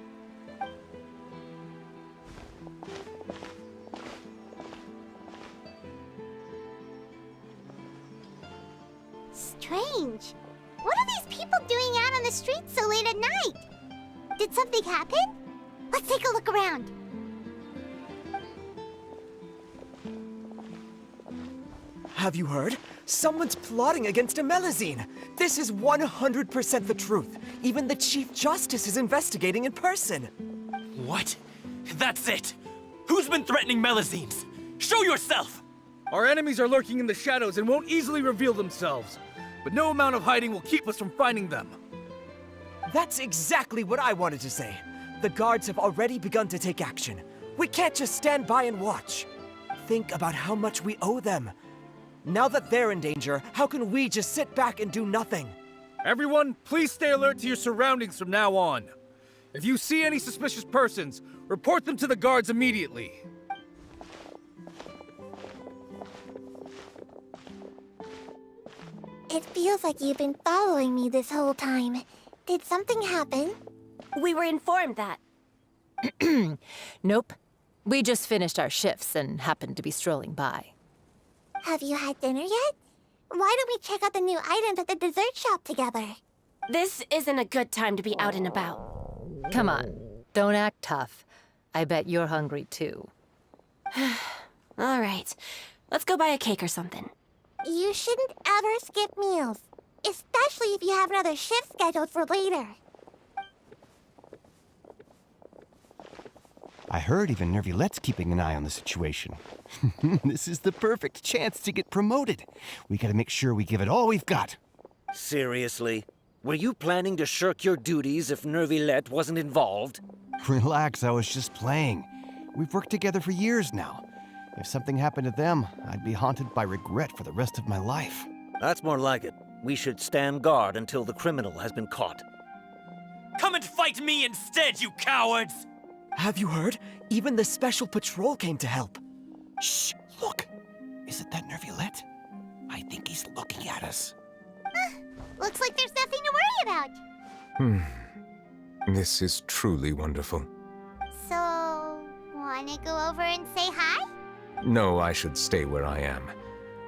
Strange. What are these people doing out on the streets so late at night? Did something happen? Let's take a look around. Have you heard? Someone's plotting against a Melusine. This is 100% the truth. Even the Chief Justice is investigating in person. What? That's it! Who's been threatening Melusines? Show yourself! Our enemies are lurking in the shadows and won't easily reveal themselves. But no amount of hiding will keep us from finding them. That's exactly what I wanted to say. The guards have already begun to take action. We can't just stand by and watch. Think about how much we owe them. Now that they're in danger, how can we just sit back and do nothing? Everyone, please stay alert to your surroundings from now on. If you see any suspicious persons, report them to the guards immediately. It feels like you've been following me this whole time. Did something happen? We were informed that. Nope. We just finished our shifts and happened to be strolling by. Have you had dinner yet? Why don't we check out the new items at the dessert shop together? This isn't a good time to be out and about. Come on, don't act tough. I bet you're hungry too. All right, let's go buy a cake or something. You shouldn't ever skip meals, especially if you have another shift scheduled for later. I heard even Neuvilette's keeping an eye on the situation. This is the perfect chance to get promoted. We gotta make sure we give it all we've got. Seriously? Were you planning to shirk your duties if Neuvilette wasn't involved? Relax, I was just playing. We've worked together for years now. If something happened to them, I'd be haunted by regret for the rest of my life. That's more like it. We should stand guard until the criminal has been caught. Come and fight me instead, you cowards! Have you heard? Even the Special Patrol came to help. Shh! Look! Is it that Neuvilette? I think he's looking at us. Looks like there's nothing to worry about. This is truly wonderful. So, wanna go over and say hi? No, I should stay where I am.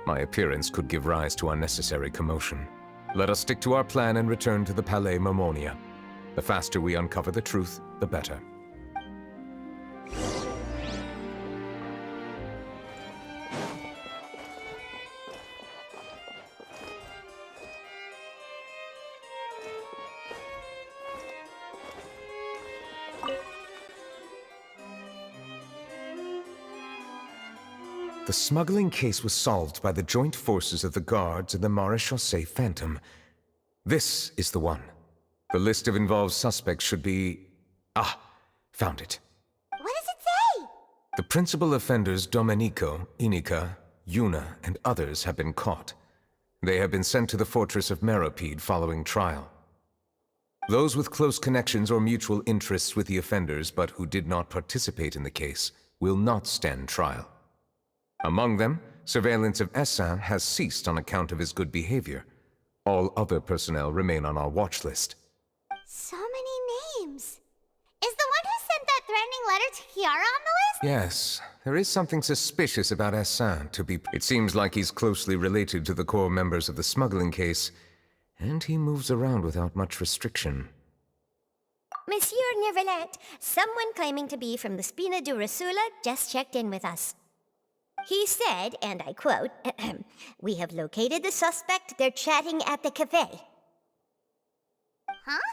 My appearance could give rise to unnecessary commotion. Let us stick to our plan and return to the Palais Mermonia. The faster we uncover the truth, the better. The smuggling case was solved by the joint forces of the guards and the Maréchaussée Phantom. This is the one. The list of involved suspects should be... Ah, found it. What does it say? The principal offenders Domenico, Inica, Yuna, and others have been caught. They have been sent to the fortress of Meropide following trial. Those with close connections or mutual interests with the offenders but who did not participate in the case will not stand trial. Among them, surveillance of Essin has ceased on account of his good behavior. All other personnel remain on our watch list. So many names. Is the one who sent that threatening letter to Kiara on the list? Yes, there is something suspicious about Essin to be... It seems like he's closely related to the core members of the smuggling case, and he moves around without much restriction. Monsieur Neuvilette, someone claiming to be from the Spina di Rosula just checked in with us. He said, and I quote, "We have located the suspect. They're chatting at the cafe." Huh?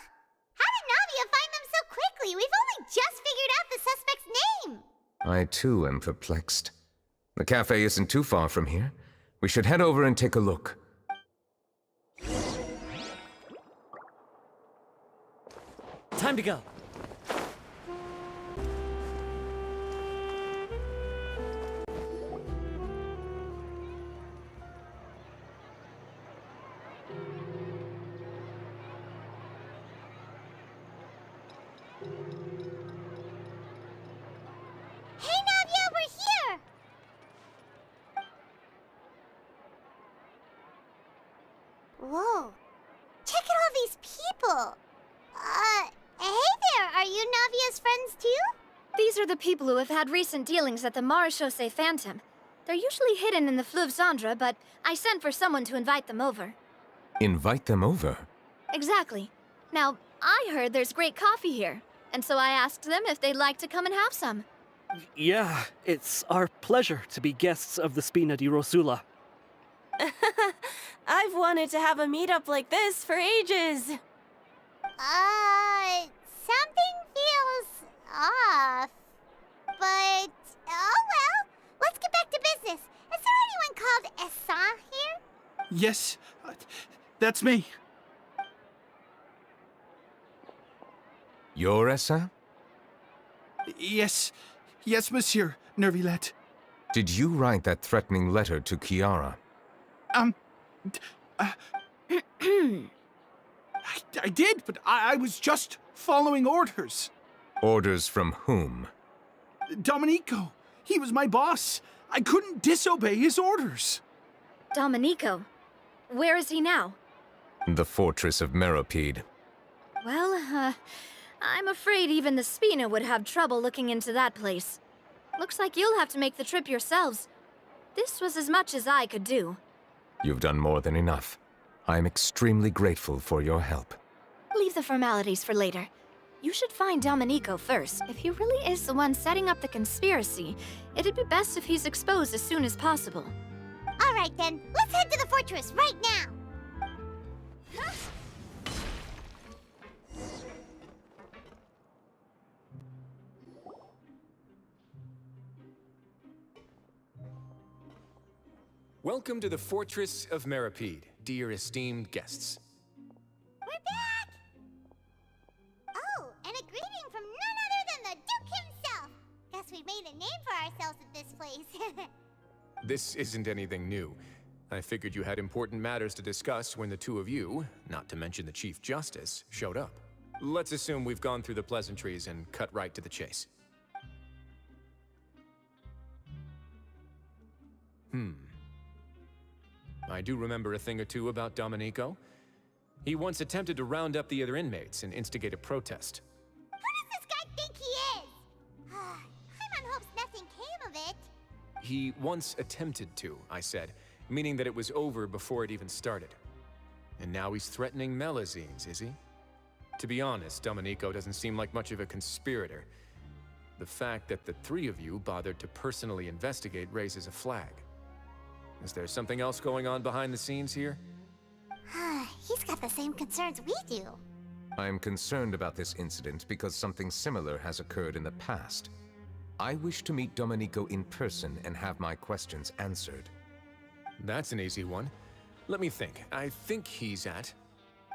How did Navia find them so quickly? We've only just figured out the suspect's name. I too am perplexed. The cafe isn't too far from here. We should head over and take a look. Time to go. Hey, Navia, we're here! Whoa. Check out all these people. Hey there, are you Navia's friends too? These are the people who have had recent dealings at the Marechaussee Phantom. They're usually hidden in the Fleuve Cendre, but I sent for someone to invite them over. Invite them over? Exactly. Now, I heard there's great coffee here, and so I asked them if they'd like to come and have some. Yeah, it's our pleasure to be guests of the Spina di Rosula. I've wanted to have a meetup like this for ages. Something feels off. But, oh well, let's get back to business. Is there anyone called Essin here? Yes, that's me. You're Essin? Yes, Monsieur Neuvilette. Did you write that threatening letter to Kiara? I did, but I was just following orders. Orders from whom? Domenico. He was my boss. I couldn't disobey his orders. Domenico? Where is he now? The fortress of Meropide. Well, I'm afraid even the Spina would have trouble looking into that place. Looks like you'll have to make the trip yourselves. This was as much as I could do. You've done more than enough. I am extremely grateful for your help. Leave the formalities for later. You should find Domenico first. If he really is the one setting up the conspiracy, it'd be best if he's exposed as soon as possible. All right then, let's head to the fortress right now. Welcome to the Fortress of Meropide, dear esteemed guests. We're back! Oh, and a greeting from none other than the Duke himself. Guess we've made a name for ourselves at this place. This isn't anything new. I figured you had important matters to discuss when the two of you, not to mention the Chief Justice, showed up. Let's assume we've gone through the pleasantries and cut right to the chase. I do remember a thing or two about Domenico. He once attempted to round up the other inmates and instigate a protest. Who does this guy think he is? Paimon hopes nothing came of it. He once attempted to, I said, meaning that it was over before it even started. And now he's threatening Melusines, is he? To be honest, Domenico doesn't seem like much of a conspirator. The fact that the three of you bothered to personally investigate raises a flag. Is there something else going on behind the scenes here? He's got the same concerns we do. I am concerned about this incident because something similar has occurred in the past. I wish to meet Domenico in person and have my questions answered. That's an easy one. Let me think. I think he's at...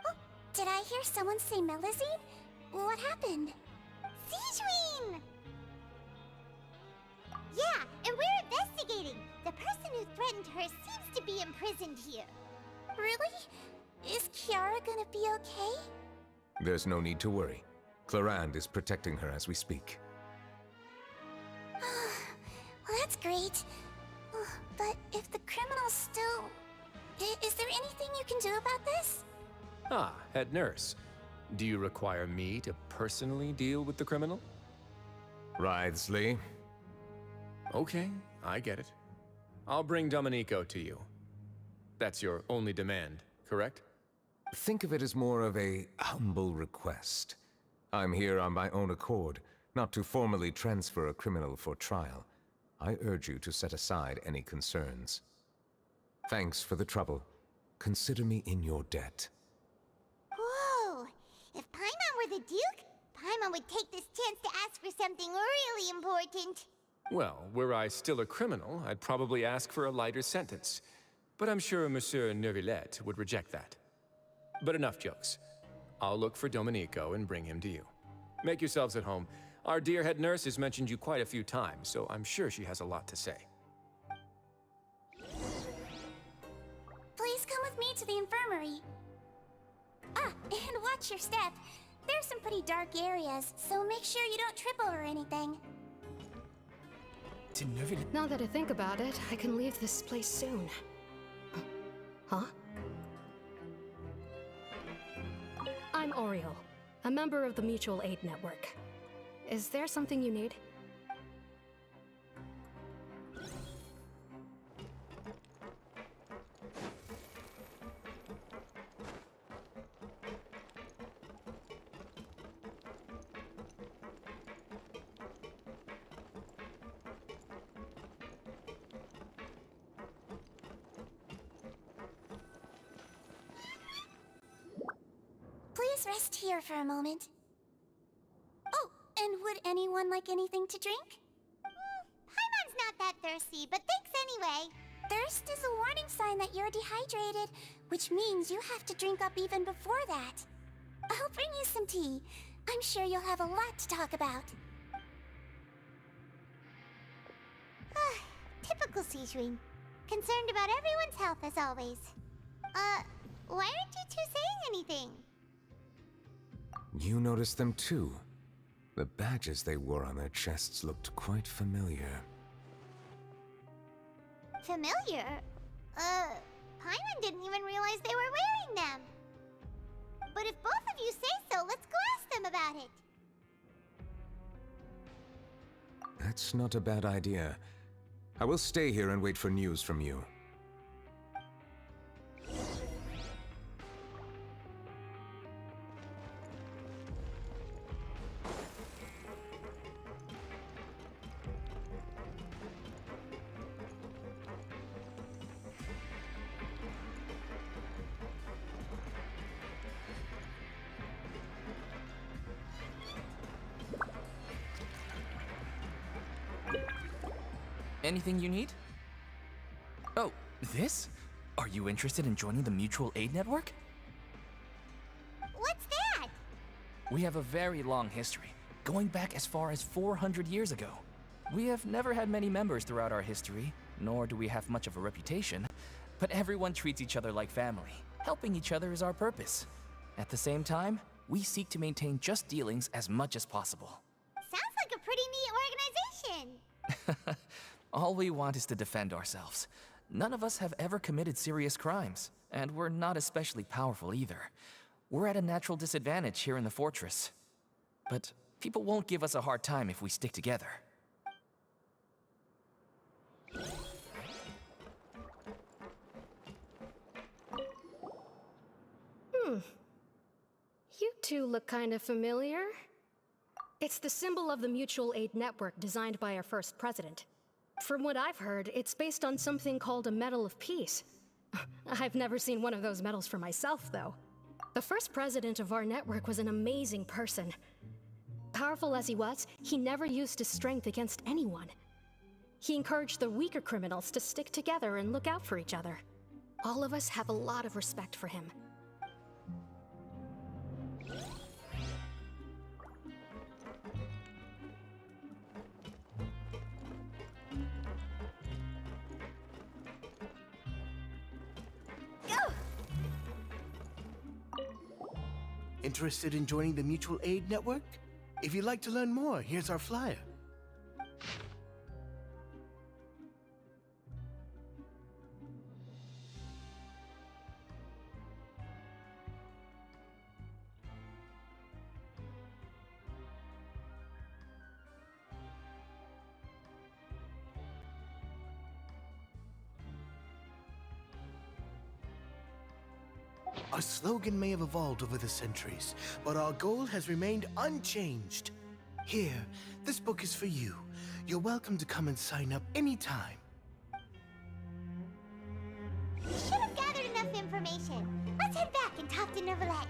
Oh, did I hear someone say Melusine? What happened? Sijuin! Yeah, and we're investigating. The person who threatened her seems to be imprisoned here. Really? Is Kiara gonna be okay? There's no need to worry. Clarande is protecting her as we speak. Well, that's great. But if the criminal's still... Is there anything you can do about this? Ah, head nurse. Do you require me to personally deal with the criminal? Wriothesley. Okay, I get it. I'll bring Domenico to you. That's your only demand, correct? Think of it as more of a humble request. I'm here on my own accord, not to formally transfer a criminal for trial. I urge you to set aside any concerns. Thanks for the trouble. Consider me in your debt. Whoa! If Paimon were the Duke, Paimon would take this chance to ask for something really important. Well, were I still a criminal, I'd probably ask for a lighter sentence. But I'm sure Monsieur Neuvilette would reject that. But enough jokes. I'll look for Domenico and bring him to you. Make yourselves at home. Our dear head nurse has mentioned you quite a few times, so I'm sure she has a lot to say. Please come with me to the infirmary. Ah, and watch your step. There's some pretty dark areas, so make sure you don't trip over anything. Now that I think about it, I can leave this place soon. Huh? I'm Oriole, a member of the Mutual Aid Network. Is there something you need? Please rest here for a moment. Oh, and would anyone like anything to drink? Paimon's not that thirsty, but thanks anyway. Thirst is a warning sign that you're dehydrated, which means you have to drink up even before that. I'll bring you some tea. I'm sure you'll have a lot to talk about. Typical Sijun. Concerned about everyone's health as always. Why aren't you two saying anything? You noticed them too. The badges they wore on their chests looked quite familiar. Familiar? Paimon didn't even realize they were wearing them. But if both of you say so, let's go ask them about it. That's not a bad idea. I will stay here and wait for news from you. Anything you need? Oh, this? Are you interested in joining the Mutual Aid Network? What's that? We have a very long history, going back as far as 400 years ago. We have never had many members throughout our history, nor do we have much of a reputation, but everyone treats each other like family. Helping each other is our purpose. At the same time, we seek to maintain just dealings as much as possible. Sounds like a pretty neat organization. All we want is to defend ourselves. None of us have ever committed serious crimes, and we're not especially powerful either. We're at a natural disadvantage here in the fortress. But people won't give us a hard time if we stick together. You two look kind of familiar. It's the symbol of the Mutual Aid Network designed by our first president. From what I've heard, it's based on something called a Medal of Peace. I've never seen one of those medals for myself, though. The first president of our network was an amazing person. Powerful as he was, he never used his strength against anyone. He encouraged the weaker criminals to stick together and look out for each other. All of us have a lot of respect for him. Interested in joining the mutual aid network? If you'd like to learn more, here's our flyer. Our slogan may have evolved over the centuries, but our goal has remained unchanged. Here, this book is for you. You're welcome to come and sign up anytime. We should have gathered enough information. Let's head back and talk to Neuvilette.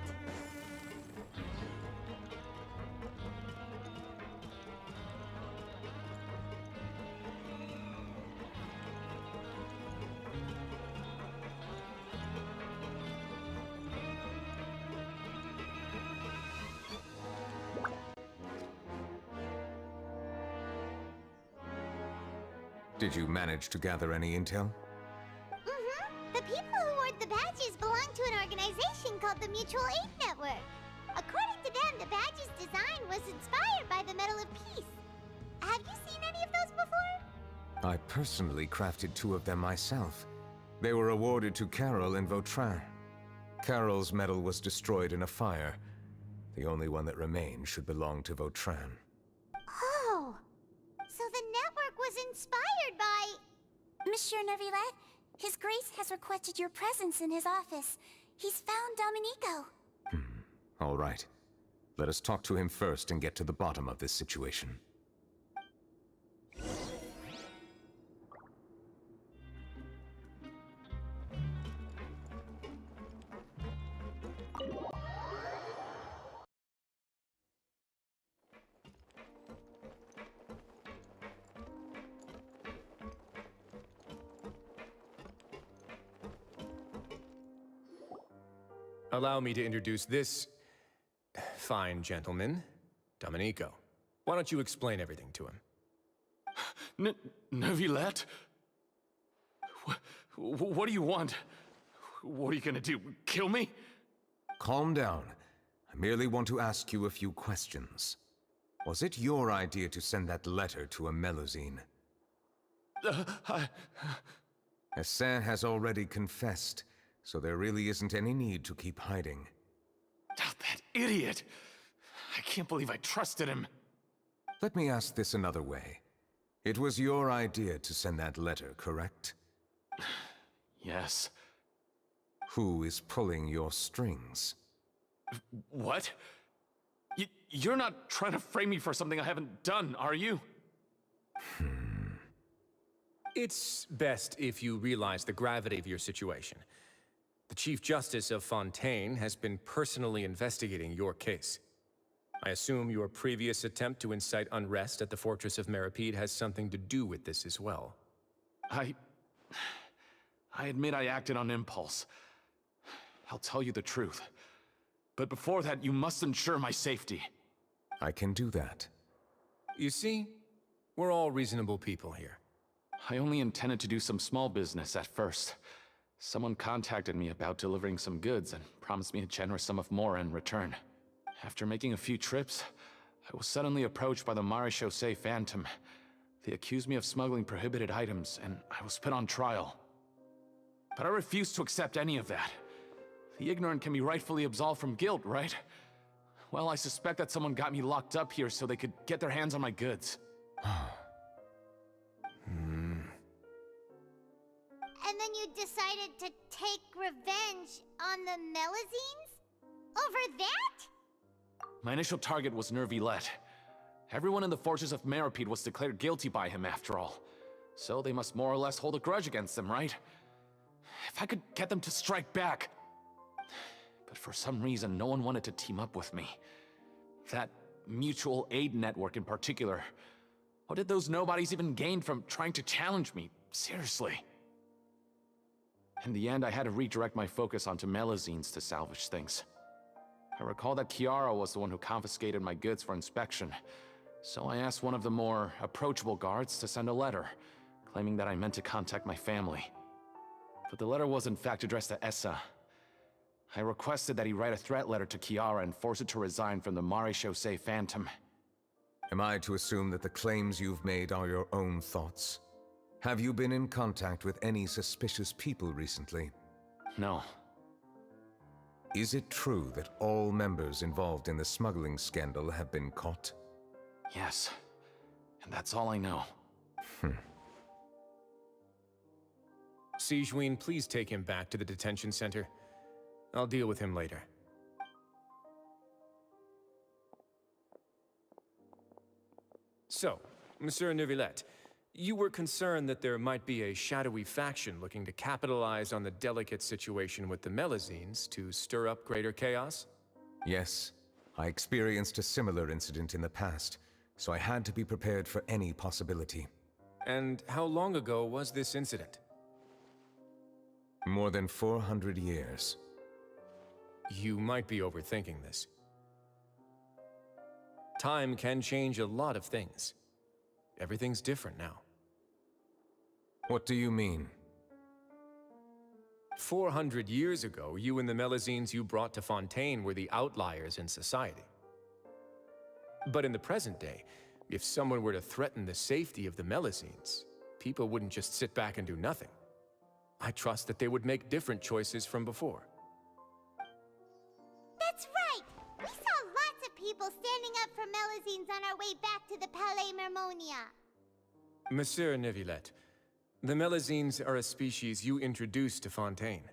Did you manage to gather any intel? Mm-hmm. The people who award the badges belong to an organization called the Mutual Aid Network. According to them, the badge's design was inspired by the Medal of Peace. Have you seen any of those before? I personally crafted 2 of them myself. They were awarded to Carol and Vautrin. Carol's medal was destroyed in a fire. The only one that remained should belong to Vautrin. Oh, so the network was inspired by... Monsieur Neuvilette, His Grace has requested your presence in his office. He's found Domenico. All right. Let us talk to him first and get to the bottom of this situation. Allow me to introduce this fine gentleman, Domenico. Why don't you explain everything to him? Neuvilette? What do you want? What are you gonna do? Kill me? Calm down. I merely want to ask you a few questions. Was it your idea to send that letter to a Melusine? Hassan has already confessed, so there really isn't any need to keep hiding. That idiot! I can't believe I trusted him. Let me ask this another way. It was your idea to send that letter, correct? Yes. Who is pulling your strings? What? You're not trying to frame me for something I haven't done, are you? It's best if you realize the gravity of your situation. The Chief Justice of Fontaine has been personally investigating your case. I assume your previous attempt to incite unrest at the Fortress of Meripede has something to do with this as well. I admit I acted on impulse. I'll tell you the truth. But before that, you must ensure my safety. I can do that. You see, we're all reasonable people here. I only intended to do some small business at first. Someone contacted me about delivering some goods and promised me a generous sum of more in return. After making a few trips, I was suddenly approached by the Marechaussee Phantom. They accused me of smuggling prohibited items, and I was put on trial. But I refused to accept any of that. The ignorant can be rightfully absolved from guilt, right? Well, I suspect that someone got me locked up here so they could get their hands on my goods. And then you decided to take revenge on the Melusines? Over that? My initial target was Neuvilette. Everyone in the Fortress of Meripede was declared guilty by him after all. So they must more or less hold a grudge against him, right? If I could get them to strike back. But for some reason, no one wanted to team up with me. That mutual aid network in particular. What did those nobodies even gain from trying to challenge me? Seriously. In the end, I had to redirect my focus onto Melusines to salvage things. I recall that Chiara was the one who confiscated my goods for inspection, so I asked one of the more approachable guards to send a letter, claiming that I meant to contact my family. But the letter was in fact addressed to Essa. I requested that he write a threat letter to Kiara and force her to resign from the Maréchaussée Phantom. Am I to assume that the claims you've made are your own thoughts? Have you been in contact with any suspicious people recently? No. Is it true that all members involved in the smuggling scandal have been caught? Yes. And that's all I know. Sigewinne, please take him back to the detention center. I'll deal with him later. So, Monsieur Neuvilette, you were concerned that there might be a shadowy faction looking to capitalize on the delicate situation with the Melusines to stir up greater chaos? Yes. I experienced a similar incident in the past, so I had to be prepared for any possibility. And how long ago was this incident? More than 400 years. You might be overthinking this. Time can change a lot of things. Everything's different now. What do you mean? 400 years ago, you and the Melusines you brought to Fontaine were the outliers in society. But in the present day, if someone were to threaten the safety of the Melusines, people wouldn't just sit back and do nothing. I trust that they would make different choices from before. That's right! We saw lots of people standing up for Melusines on our way back to the Palais Mermonia. Monsieur Neuvilette, the Melusines are a species you introduced to Fontaine.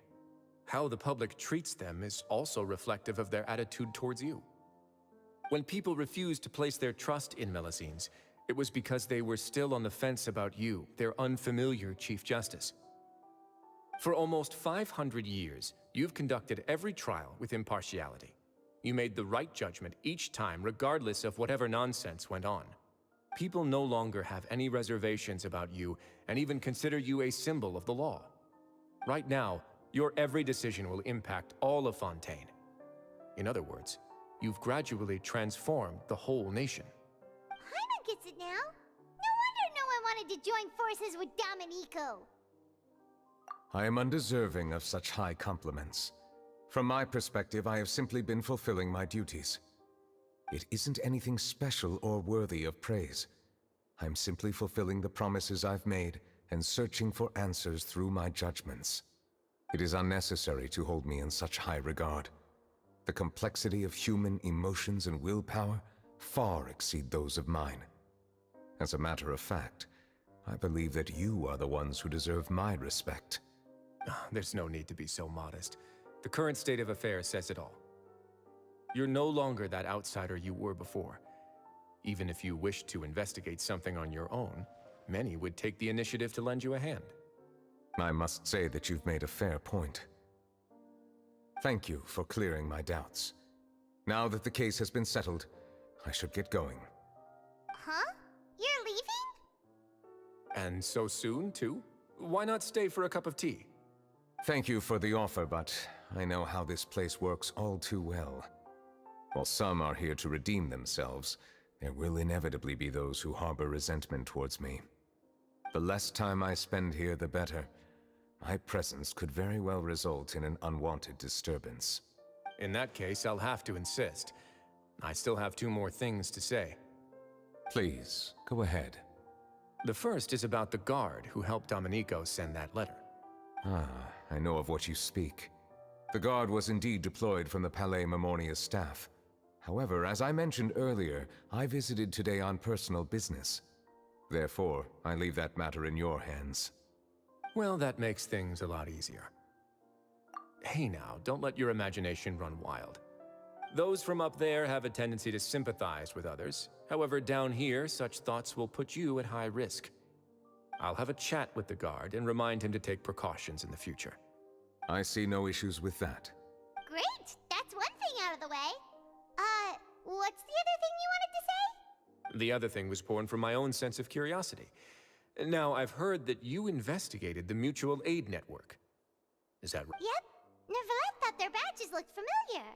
How the public treats them is also reflective of their attitude towards you. When people refused to place their trust in Melusines, it was because they were still on the fence about you, their unfamiliar Chief Justice. For almost 500 years, you've conducted every trial with impartiality. You made the right judgment each time, regardless of whatever nonsense went on. People no longer have any reservations about you and even consider you a symbol of the law. Right now, your every decision will impact all of Fontaine. In other words, you've gradually transformed the whole nation. Paimon gets it now. No wonder no one wanted to join forces with Domenico. I am undeserving of such high compliments. From my perspective, I have simply been fulfilling my duties. It isn't anything special or worthy of praise. I'm simply fulfilling the promises I've made and searching for answers through my judgments. It is unnecessary to hold me in such high regard. The complexity of human emotions and willpower far exceed those of mine. As a matter of fact, I believe that you are the ones who deserve my respect. There's no need to be so modest. The current state of affairs says it all. You're no longer that outsider you were before. Even if you wished to investigate something on your own, many would take the initiative to lend you a hand. I must say that you've made a fair point. Thank you for clearing my doubts. Now that the case has been settled, I should get going. Huh? You're leaving? And so soon, too? Why not stay for a cup of tea? Thank you for the offer, but I know how this place works all too well. While some are here to redeem themselves, there will inevitably be those who harbor resentment towards me. The less time I spend here, the better. My presence could very well result in an unwanted disturbance. In that case, I'll have to insist. I still have 2 more things to say. Please, go ahead. The first is about the guard who helped Domenico send that letter. Ah, I know of what you speak. The guard was indeed deployed from the Palais Mermonia's staff. However, as I mentioned earlier, I visited today on personal business. Therefore, I leave that matter in your hands. Well, that makes things a lot easier. Hey now, don't let your imagination run wild. Those from up there have a tendency to sympathize with others. However, down here, such thoughts will put you at high risk. I'll have a chat with the guard and remind him to take precautions in the future. I see no issues with that. Great! That's one thing out of the way. What's the other thing you wanted to say? The other thing was born from my own sense of curiosity. Now, I've heard that you investigated the mutual aid network. Is that right? Yep. Neuvilette thought their badges looked familiar.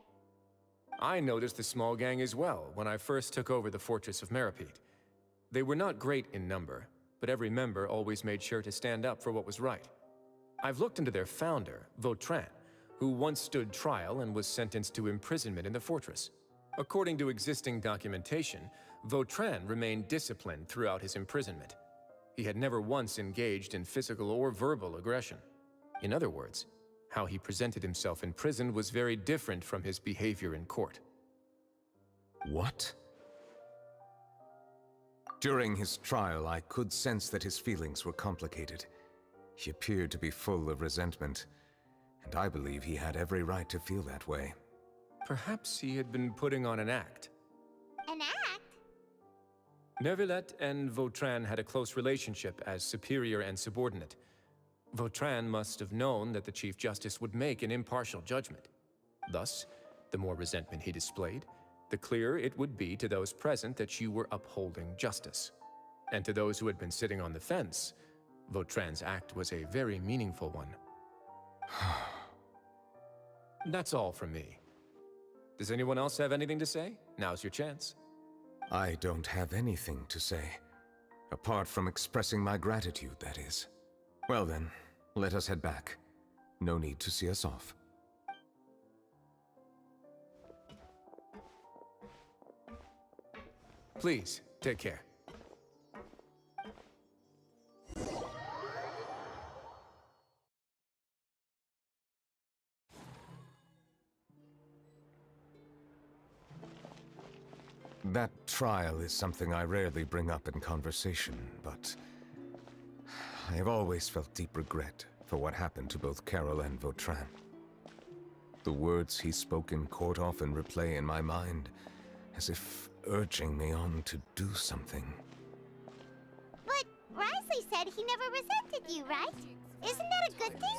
I noticed the small gang as well when I first took over the Fortress of Meropide. They were not great in number, but every member always made sure to stand up for what was right. I've looked into their founder, Vautrin, who once stood trial and was sentenced to imprisonment in the fortress. According to existing documentation, Vautrin remained disciplined throughout his imprisonment. He had never once engaged in physical or verbal aggression. In other words, how he presented himself in prison was very different from his behavior in court. What? During his trial, I could sense that his feelings were complicated. He appeared to be full of resentment, and I believe he had every right to feel that way. Perhaps he had been putting on an act. An act? Neuvilette and Vautrin had a close relationship as superior and subordinate. Vautrin must have known that the Chief Justice would make an impartial judgment. Thus, the more resentment he displayed, the clearer it would be to those present that you were upholding justice. And to those who had been sitting on the fence, Vautrin's act was a very meaningful one. That's all from me. Does anyone else have anything to say? Now's your chance. I don't have anything to say. Apart from expressing my gratitude, that is. Well then, let us head back. No need to see us off. Please, take care. That trial is something I rarely bring up in conversation, but I have always felt deep regret for what happened to both Carol and Vautrin. The words he spoke in court often replay in my mind, as if urging me on to do something. But Risley said he never resented you, right? Isn't that a good thing?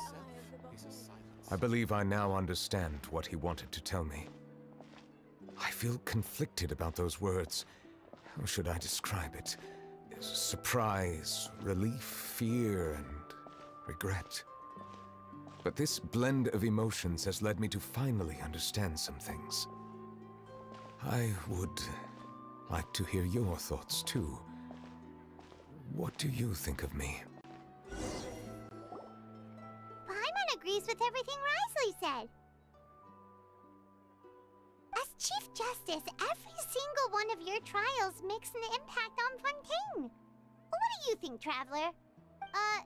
I believe I now understand what he wanted to tell me. I feel conflicted about those words. How should I describe it? Surprise, relief, fear, and regret. But this blend of emotions has led me to finally understand some things. I would like to hear your thoughts, too. What do you think of me? Paimon agrees with everything Risley said. As Chief Justice, every single one of your trials makes an impact on Fontaine. What do you think, Traveler? Hey,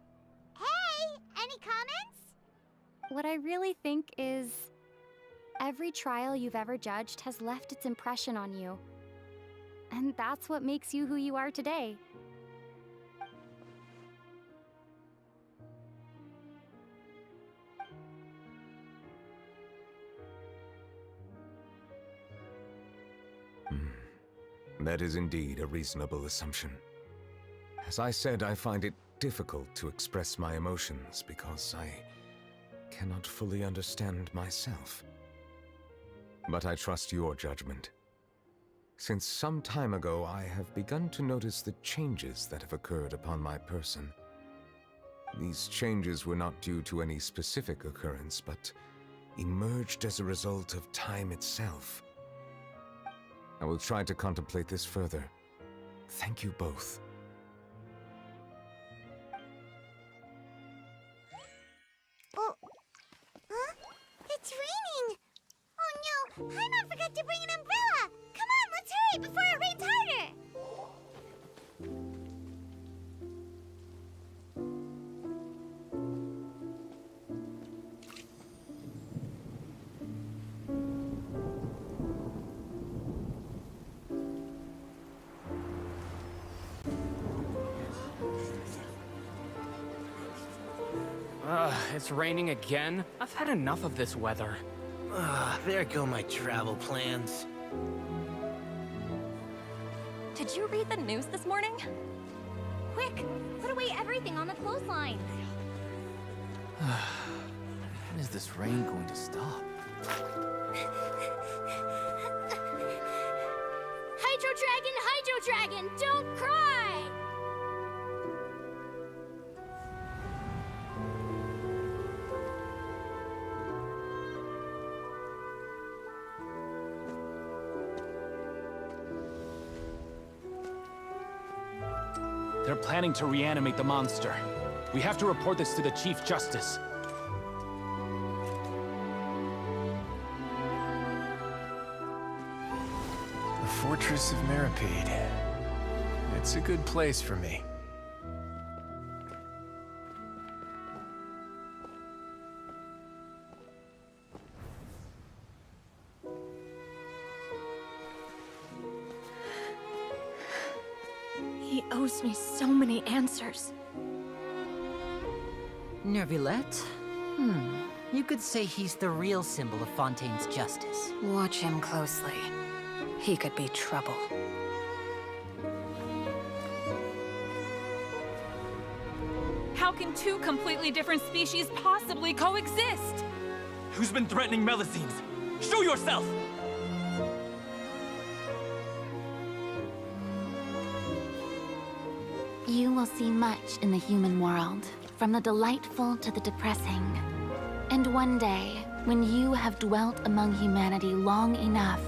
any comments? What I really think is, every trial you've ever judged has left its impression on you. And that's what makes you who you are today. That is indeed a reasonable assumption. As I said, I find it difficult to express my emotions because I cannot fully understand myself. But I trust your judgment. Since some time ago, I have begun to notice the changes that have occurred upon my person. These changes were not due to any specific occurrence, but emerged as a result of time itself. I will try to contemplate this further. Thank you both. Oh, huh? It's raining! Oh no, Paimon forgot to bring an umbrella! Come on, let's hurry before it rains harder! It's raining again? I've had enough of this weather. There go my travel plans. Did you read the news this morning? Quick, put away everything on the clothesline. When is this rain going to stop? Hydro Dragon, don't cry! They're planning to reanimate the monster. We have to report this to the Chief Justice. Fortress of Meripede. It's a good place for me. He owes me so many answers. Neuvilette? You could say he's the real symbol of Fontaine's justice. Watch him closely. He could be trouble. How can two completely different species possibly coexist? Who's been threatening Melusines? Show yourself! You will see much in the human world, from the delightful to the depressing. And one day, when you have dwelt among humanity long enough,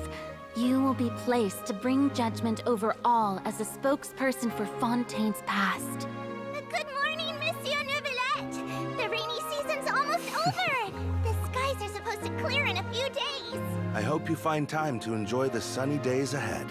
you will be placed to bring judgment over all as a spokesperson for Fontaine's past. Good morning, Monsieur Neuvilette! The rainy season's almost over! The skies are supposed to clear in a few days! I hope you find time to enjoy the sunny days ahead.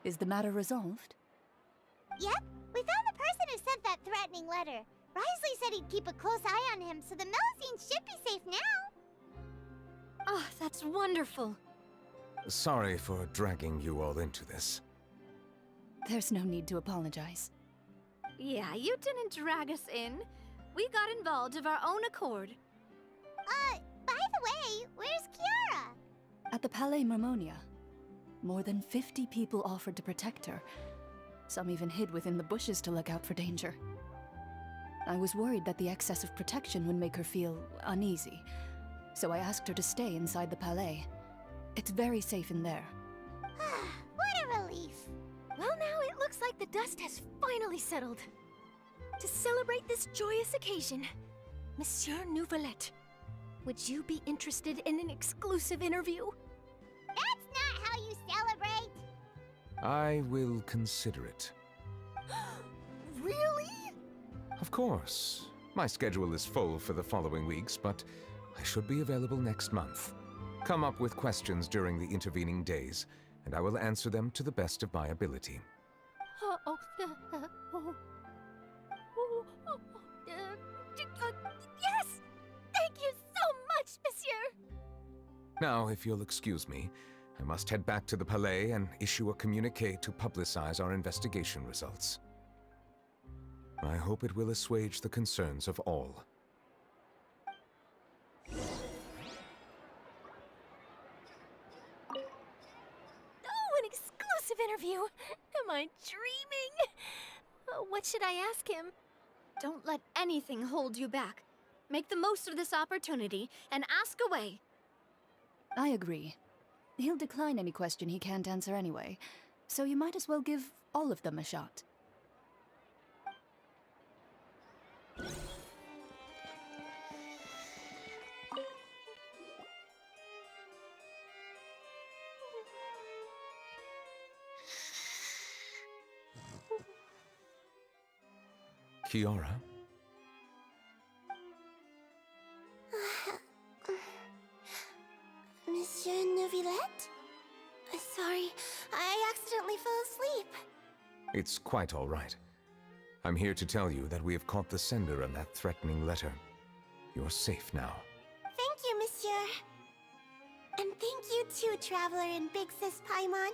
Is the matter resolved? Yep, we found the person who sent that threatening letter. Risley said he'd keep a close eye on him, so the Melusines should be safe now. Oh, that's wonderful. Sorry for dragging you all into this. There's no need to apologize. Yeah, you didn't drag us in. We got involved of our own accord. By the way, where's Kiara? At the Palais Mermonia, more than 50 people offered to protect her. Some even hid within the bushes to look out for danger. I was worried that the excess of protection would make her feel uneasy, so I asked her to stay inside the Palais. It's very safe in there. What a relief. Well, now it looks like the dust has finally settled. To celebrate this joyous occasion, Monsieur Neuvilette, would you be interested in an exclusive interview? That's not how you celebrate! I will consider it. Really? Of course. My schedule is full for the following weeks, but I should be available next month. Come up with questions during the intervening days, and I will answer them to the best of my ability. Yes! Thank you so much, Monsieur! Now, if you'll excuse me, I must head back to the Palais and issue a communiqué to publicize our investigation results. I hope it will assuage the concerns of all. Oh, an exclusive interview! Am I dreaming? What should I ask him? Don't let anything hold you back. Make the most of this opportunity and ask away. I agree. He'll decline any question he can't answer anyway, so you might as well give all of them a shot. Kiara? Monsieur Neuvilette? Sorry, I accidentally fell asleep. It's quite all right. I'm here to tell you that we have caught the sender of that threatening letter. You're safe now. Thank you, Monsieur. And thank you too, Traveler and Big Sis Paimon.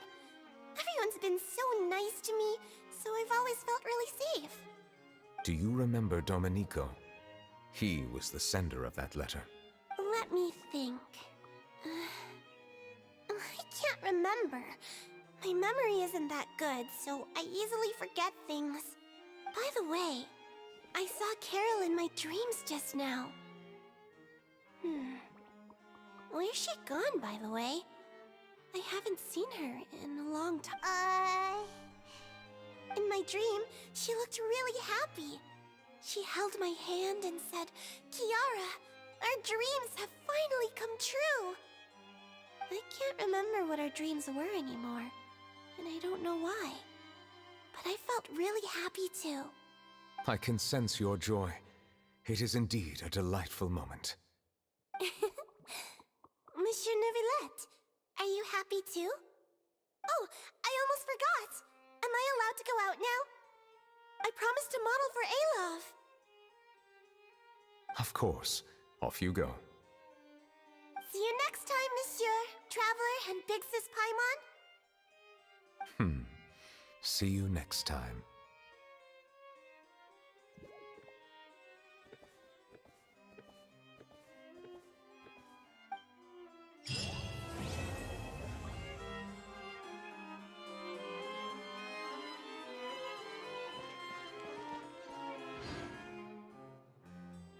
Everyone's been so nice to me, so I've always felt really safe. Do you remember Domenico? He was the sender of that letter. Let me think. I can't remember. My memory isn't that good, so I easily forget things. By the way, I saw Carol in my dreams just now. Where's she gone, by the way? I haven't seen her in a long time. In my dream, she looked really happy. She held my hand and said, "Kiara, our dreams have finally come true." I can't remember what our dreams were anymore, and I don't know why. But I felt really happy too. I can sense your joy. It is indeed a delightful moment. Monsieur Neuvilette, are you happy too? Oh, I almost forgot! Am I allowed to go out now? I promised to model for Alov. Of course. Off you go. See you next time, Monsieur, Traveler, and Big Sis Paimon. See you next time.